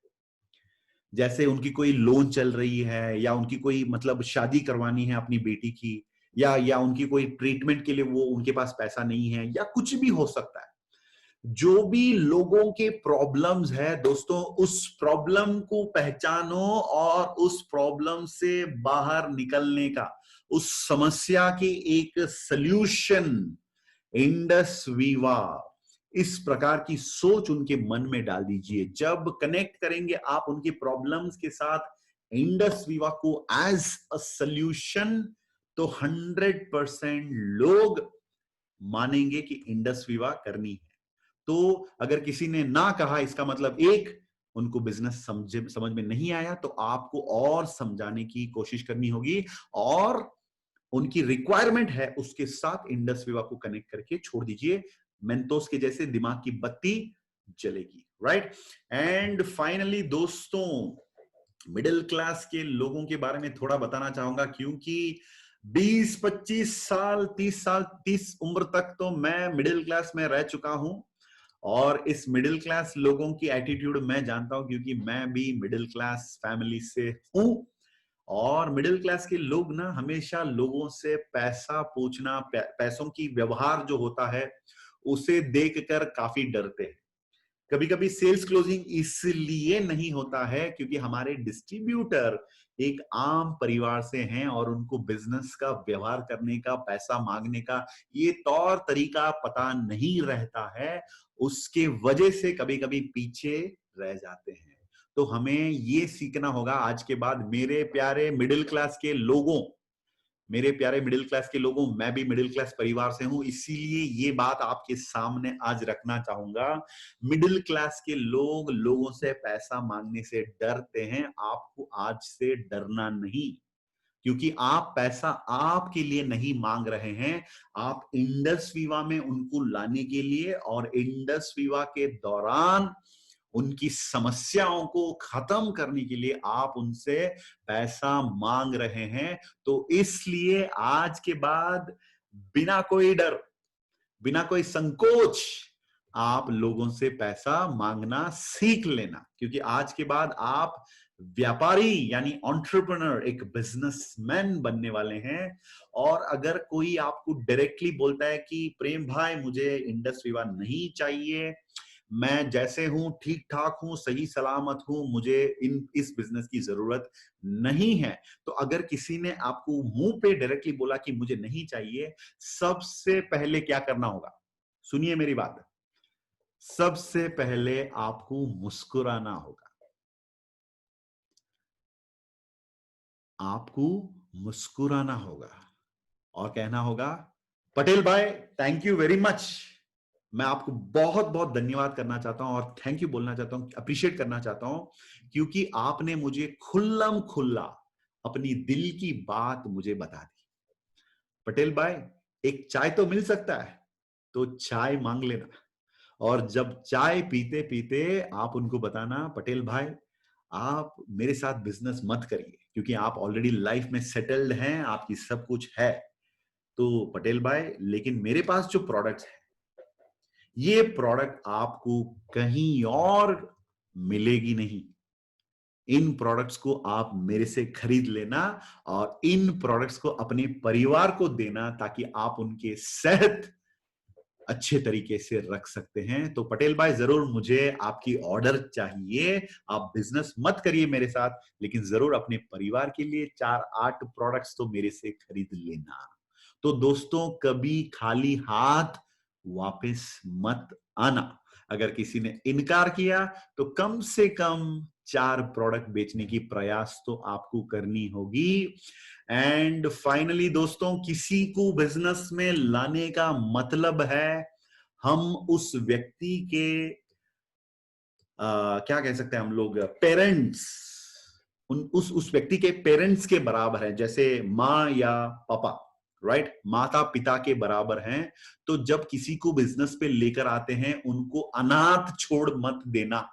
जैसे उनकी कोई लोन चल रही है, या उनकी कोई मतलब शादी करवानी है अपनी बेटी की, या उनकी कोई ट्रीटमेंट के लिए वो उनके पास पैसा नहीं है, या कुछ भी हो सकता है। जो भी लोगों के प्रॉब्लम्स है दोस्तों, उस प्रॉब्लम को पहचानो और उस प्रॉब्लम से बाहर निकलने का, उस समस्या की एक सल्यूशन, इंडस वीवा, इस प्रकार की सोच उनके मन में डाल दीजिए। जब कनेक्ट करेंगे आप उनके प्रॉब्लम्स के साथ इंडस वीवा को एज अ सल्यूशन, तो 100% लोग मानेंगे कि इंडस विवा करनी है। तो अगर किसी ने ना कहा, इसका मतलब एक, उनको बिजनेस समझ में नहीं आया, तो आपको और समझाने की कोशिश करनी होगी, और उनकी रिक्वायरमेंट है उसके साथ इंडस विवा को कनेक्ट करके छोड़ दीजिए। मेंटोस के जैसे दिमाग की बत्ती जलेगी, राइट। एंड फाइनली दोस्तों, मिडिल क्लास के लोगों के बारे में थोड़ा बताना चाहूंगा, क्योंकि 20-25 साल, 30 उम्र तक तो मैं मिडिल क्लास में रह चुका हूं, और इस मिडिल क्लास लोगों की एटीट्यूड मैं जानता हूं, क्योंकि मैं भी मिडिल क्लास फैमिली से हूं। और मिडिल क्लास के लोग ना हमेशा लोगों से पैसा पूछना, पैसों की व्यवहार जो होता है उसे देखकर काफी डरते हैं। कभी कभी सेल्स क्लोजिंग इसलिए नहीं होता है क्योंकि हमारे डिस्ट्रीब्यूटर एक आम परिवार से हैं, और उनको बिजनेस का व्यवहार करने का, पैसा मांगने का ये तौर तरीका पता नहीं रहता है। उसके वजह से कभी कभी पीछे रह जाते हैं। तो हमें ये सीखना होगा आज के बाद, मेरे प्यारे मिडिल क्लास के लोगों, मेरे प्यारे मिडिल क्लास के लोगों, मैं भी मिडिल क्लास परिवार से हूं, इसीलिए ये बात आपके सामने आज रखना चाहूंगा। मिडिल क्लास के लोग लोगों से पैसा मांगने से डरते हैं। आपको आज से डरना नहीं, क्योंकि आप पैसा आपके लिए नहीं मांग रहे हैं, आप इंडस विवा में उनको लाने के लिए और इंडस विवा के दौरान उनकी समस्याओं को खत्म करने के लिए आप उनसे पैसा मांग रहे हैं। तो इसलिए आज के बाद बिना कोई डर, बिना कोई संकोच, आप लोगों से पैसा मांगना सीख लेना, क्योंकि आज के बाद आप व्यापारी यानी एंटरप्रेन्योर, एक बिजनेसमैन बनने वाले हैं। और अगर कोई आपको डायरेक्टली बोलता है कि प्रेम भाई मुझे इंडस विवा नहीं चाहिए, मैं जैसे हूं ठीक ठाक हूं, सही सलामत हूं, मुझे इस बिजनेस की जरूरत नहीं है, तो अगर किसी ने आपको मुंह पे डायरेक्टली बोला कि मुझे नहीं चाहिए, सबसे पहले क्या करना होगा? सुनिए मेरी बात, सबसे पहले आपको मुस्कुराना होगा। आपको मुस्कुराना होगा और कहना होगा, पटेल भाई थैंक यू वेरी मच, मैं आपको बहुत बहुत धन्यवाद करना चाहता हूं और थैंक यू बोलना चाहता हूं, अप्रिशिएट करना चाहता हूं, क्योंकि आपने मुझे खुल्लम खुल्ला अपनी दिल की बात मुझे बता दी। पटेल भाई एक चाय तो मिल सकता है, तो चाय मांग लेना, और जब चाय पीते पीते आप उनको बताना, पटेल भाई आप मेरे साथ बिजनेस मत करिए, क्योंकि आप ऑलरेडी लाइफ में सेटल्ड हैं, आपकी सब कुछ है। तो पटेल भाई लेकिन मेरे पास जो प्रोडक्ट्स है, ये प्रोडक्ट आपको कहीं और मिलेगी नहीं। इन प्रोडक्ट्स को आप मेरे से खरीद लेना और इन प्रोडक्ट्स को अपने परिवार को देना, ताकि आप उनके सेहत अच्छे तरीके से रख सकते हैं। तो पटेल भाई जरूर मुझे आपकी ऑर्डर चाहिए, आप बिजनेस मत करिए मेरे साथ, लेकिन जरूर अपने परिवार के लिए 4-8 प्रोडक्ट्स तो मेरे से खरीद लेना। तो दोस्तों कभी खाली हाथ वापस मत आना। अगर किसी ने इनकार किया तो कम से कम 4 प्रोडक्ट बेचने की प्रयास तो आपको करनी होगी। एंड फाइनली दोस्तों, किसी को बिजनेस में लाने का मतलब है हम उस व्यक्ति के क्या कह सकते हैं हम लोग, पेरेंट्स, उस व्यक्ति के पेरेंट्स के बराबर है, जैसे माँ या पापा, राइट, माता पिता के बराबर हैं। तो जब किसी को बिजनेस पे लेकर आते हैं, उनको अनाथ छोड़ मत देना।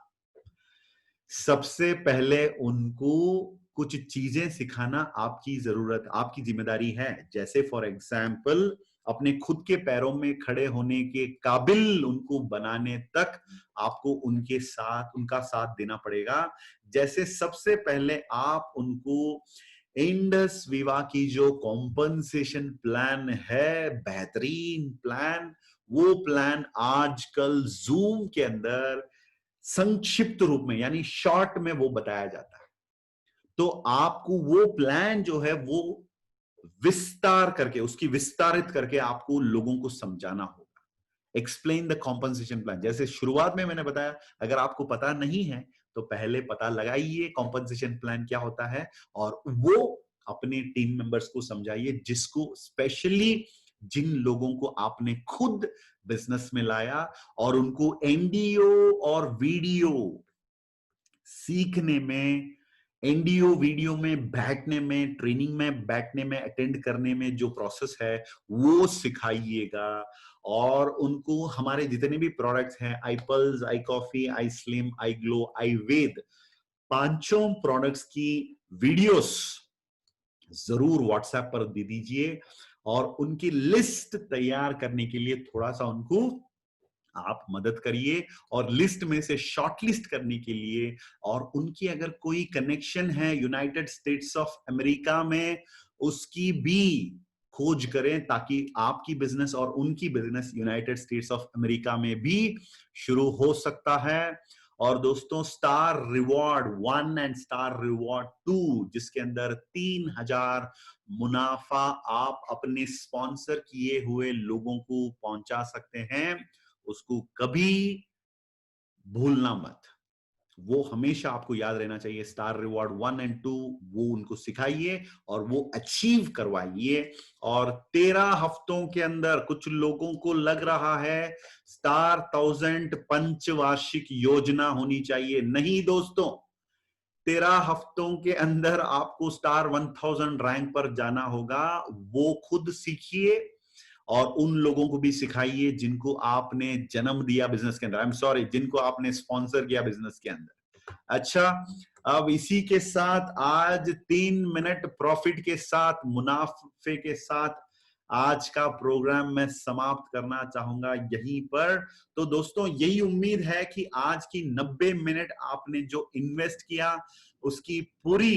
सबसे पहले उनको कुछ चीजें सिखाना आपकी जरूरत, आपकी जिम्मेदारी है। जैसे फॉर एग्जाम्पल अपने खुद के पैरों में खड़े होने के काबिल उनको बनाने तक आपको उनका साथ देना पड़ेगा। जैसे सबसे पहले आप उनको इंडस विवा की जो कॉम्पनसेशन प्लान है, बेहतरीन प्लान, वो प्लान आजकल जूम के अंदर संक्षिप्त रूप में यानी शॉर्ट में वो बताया जाता है। तो आपको वो प्लान जो है वो विस्तार करके, उसकी विस्तारित करके आपको लोगों को समझाना होगा। Explain the compensation plan. जैसे शुरुआत में मैंने बताया, अगर आपको पता नहीं है तो पहले पता लगाइए कॉम्पनसेशन प्लान क्या होता है, और वो अपने टीम मेंबर्स को समझाइए, जिसको स्पेशली जिन लोगों को आपने खुद बिजनेस में लाया, और उनको एनडीओ और वीडियो सीखने में, एनडीओ वीडियो में बैठने में, ट्रेनिंग में बैठने में, अटेंड करने में जो प्रोसेस है वो सिखाइएगा। और उनको हमारे जितने भी प्रोडक्ट्स हैं, आई पल्स, आई कॉफी, आई स्लिम, आई ग्लो, आई वेद, 5 प्रोडक्ट्स की वीडियोस जरूर व्हाट्सएप पर दे दीजिए, और उनकी लिस्ट तैयार करने के लिए थोड़ा सा उनको आप मदद करिए, और लिस्ट में से शॉर्ट लिस्ट करने के लिए, और उनकी अगर कोई कनेक्शन है यूनाइटेड स्टेट्स ऑफ अमेरिका में, उसकी भी खोज करें, ताकि आपकी बिजनेस और उनकी business United states of America में भी शुरू हो सकता है। और दोस्तों, star reward 1 and star reward 2, जिसके अंदर 3000 मुनाफा आप अपने स्पॉन्सर किए हुए लोगों को पहुंचा सकते हैं, उसको कभी भूलना मत। वो हमेशा आपको याद रहना चाहिए। स्टार रिवॉर्ड 1 एंड 2 वो उनको सिखाइए और वो अचीव करवाइए। और 13 हफ्तों के अंदर, कुछ लोगों को लग रहा है स्टार 1000 पंचवार्षिक योजना होनी चाहिए, नहीं दोस्तों, 13 हफ्तों के अंदर आपको स्टार 1000 रैंक पर जाना होगा। वो खुद सीखिए और उन लोगों को भी सिखाइए जिनको आपने जन्म दिया बिजनेस के अंदर, आई एम सॉरी, जिनको आपने स्पॉन्सर किया बिजनेस के अंदर। अच्छा, अब इसी के साथ आज 3 मिनट प्रॉफिट के साथ, मुनाफे के साथ आज का प्रोग्राम मैं समाप्त करना चाहूंगा यहीं पर। तो दोस्तों, यही उम्मीद है कि आज की 90 मिनट आपने जो इन्वेस्ट किया, उसकी पूरी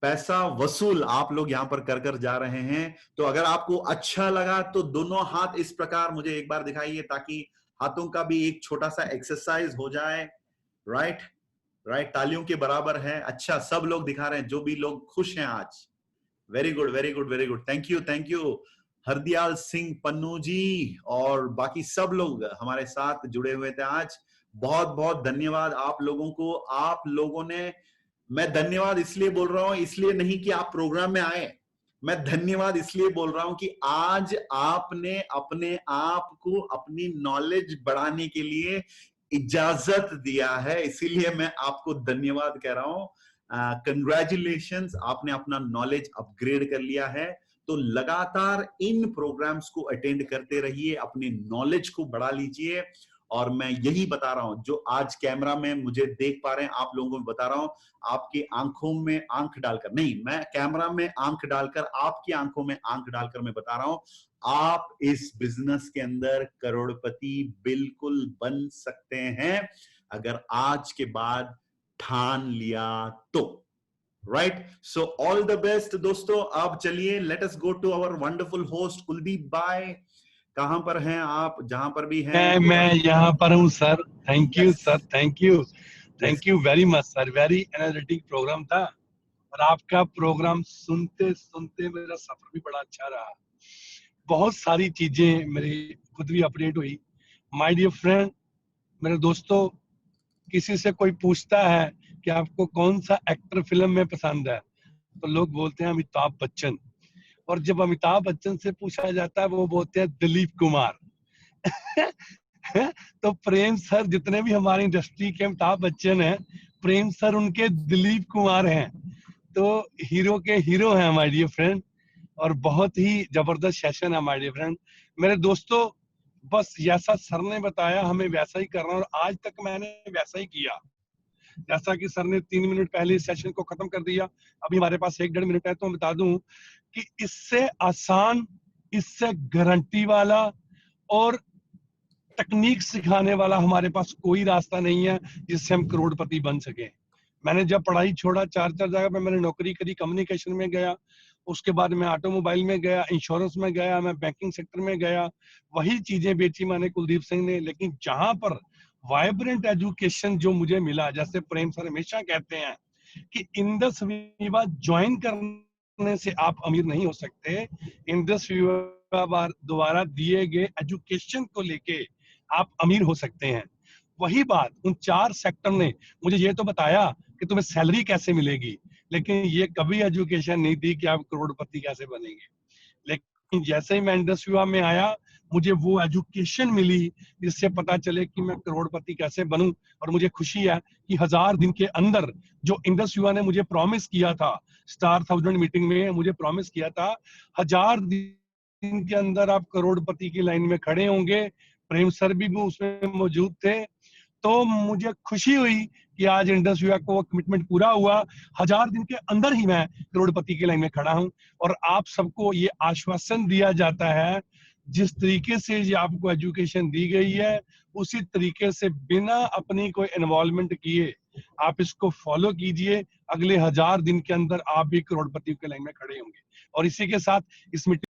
पैसा वसूल आप लोग यहां पर कर कर जा रहे हैं। तो अगर आपको अच्छा लगा तो दोनों हाथ इस प्रकार मुझे एक बार दिखाइए, ताकि हाथों का भी एक छोटा सा एक्सरसाइज हो जाए। राइट राइट, तालियों के बराबर है। अच्छा, सब लोग दिखा रहे हैं, जो भी लोग खुश हैं आज। Very good very good very good, thank you Hardayal Singh Pannu ji और बाकी सब लोग हमारे साथ जुड़े हुए थे आज। बहुत बहुत धन्यवाद आप लोगों को। आप लोगों ने, मैं धन्यवाद इसलिए बोल रहा हूं, इसलिए नहीं कि आप प्रोग्राम में आए, मैं धन्यवाद इसलिए बोल रहा हूं कि आज आपने अपने आप को अपनी नॉलेज बढ़ाने के लिए इजाजत दिया है, इसीलिए मैं आपको धन्यवाद कह रहा हूं। कंग्रेचुलेशंस, आपने अपना नॉलेज अपग्रेड कर लिया है। तो लगातार इन प्रोग्राम्स को अटेंड करते रहिए, अपने नॉलेज को बढ़ा लीजिए। और मैं यही बता रहा हूं, जो आज कैमरा में मुझे देख पा रहे हैं, आप लोगों को बता रहा हूं, आपकी आंखों में आंख डालकर नहीं, मैं कैमरा में आंख डालकर, आपकी आंखों में आंख डालकर मैं बता रहा हूं, आप इस बिजनेस के अंदर करोड़पति बिल्कुल बन सकते हैं, अगर आज के बाद ठान लिया तो। Right, so all the best दोस्तों। अब चलिए, let us go to our wonderful host Kuldeep भाई। कहां पर हैं आप? जहां पर भी हैं मैं यहाँ पर हूँ sir. Thank you Yes. Sir, thank you very much sir. Very energetic programme था और आपका प्रोग्राम सुनते सुनते मेरा सफर भी बड़ा अच्छा रहा। बहुत सारी चीजें मेरी खुद भी अपडेट हुई। माय डियर फ्रेंड, मेरे दोस्तों, किसी से कोई पूछता है कि आपको कौन सा एक्टर फिल्म में पसंद है, तो लोग बोलते हैं अमिताभ बच्चन। और जब अमिताभ बच्चन से पूछा जाता है, वो बोलते हैं दिलीप कुमार। तो प्रेम सर, जितने भी हमारी इंडस्ट्री के अमिताभ बच्चन हैं, प्रेम सर उनके दिलीप कुमार हैं। तो हीरो के हीरो हैं माय डियर फ्रेंड, और बहुत ही जबरदस्त सेशन है माय डियर फ्रेंड। मेरे दोस्तों, बस जैसा सर ने बताया हमें वैसा ही करना, और आज तक मैंने वैसा ही किया। जैसा कि सर ने 3 मिनट पहले इस सेशन को खत्म कर दिया, अभी हमारे पास 1-1.5 मिनट है, तो मैं बता दूं कि इससे आसान, इससे गारंटी वाला और तकनीक सिखाने वाला हमारे पास कोई रास्ता नहीं है जिससे हम करोड़पति बन सके। मैंने जब पढ़ाई छोड़ा, 4 जगह पे मैंने नौकरी करी। कम्युनिकेशन में गया, उसके बाद मैं ऑटोमोबाइल में गया, इंश्योरेंस में गया, मैं बैंकिंग सेक्टर में गया। वही चीजें बेची मैंने कुलदीप सिंह ने। लेकिन जहां पर वाइब्रेंट एजुकेशन जो मुझे मिला, जैसे प्रेम सर हमेशा कहते हैं कि इंडस विवा ज्वाइन करने से आप अमीर नहीं हो सकते, इंडस विवा द्वारा दिए गए एजुकेशन को लेके आप अमीर हो सकते हैं। वही बात उन 4 सेक्टर ने मुझे ये तो बताया कि तुम्हें सैलरी कैसे मिलेगी, लेकिन ये कभी एजुकेशन नहीं दी कि आप करोड़पति कैसे बनेंगे। लेकिन जैसे ही मैं इंडस विवा में आया, मुझे वो एजुकेशन मिली जिससे पता चले कि मैं करोड़पति कैसे बनूं। और मुझे खुशी है कि 1000 दिन के अंदर जो इंडस विवा ने मुझे प्रॉमिस किया था, स्टार 1000 मीटिंग में मुझे प्रॉमिस किया था, 1000 दिन के अंदर आप करोड़पति की लाइन में खड़े होंगे। प्रेम सर भी उसमें मौजूद थे। तो मुझे खुशी हुई कि आज इंडस विवा को कमिटमेंट पूरा हुआ। 1000 दिन के अंदर ही मैं करोड़पति की लाइन में खड़ा हूं। और आप सबको ये आश्वासन दिया जाता है, जिस तरीके से ये आपको एजुकेशन दी गई है, उसी तरीके से बिना अपनी कोई इन्वॉल्वमेंट किए आप इसको फॉलो कीजिए। अगले 1000 दिन के अंदर आप भी करोड़पति की लाइन में खड़े होंगे। और इसी के साथ इस मीटिंग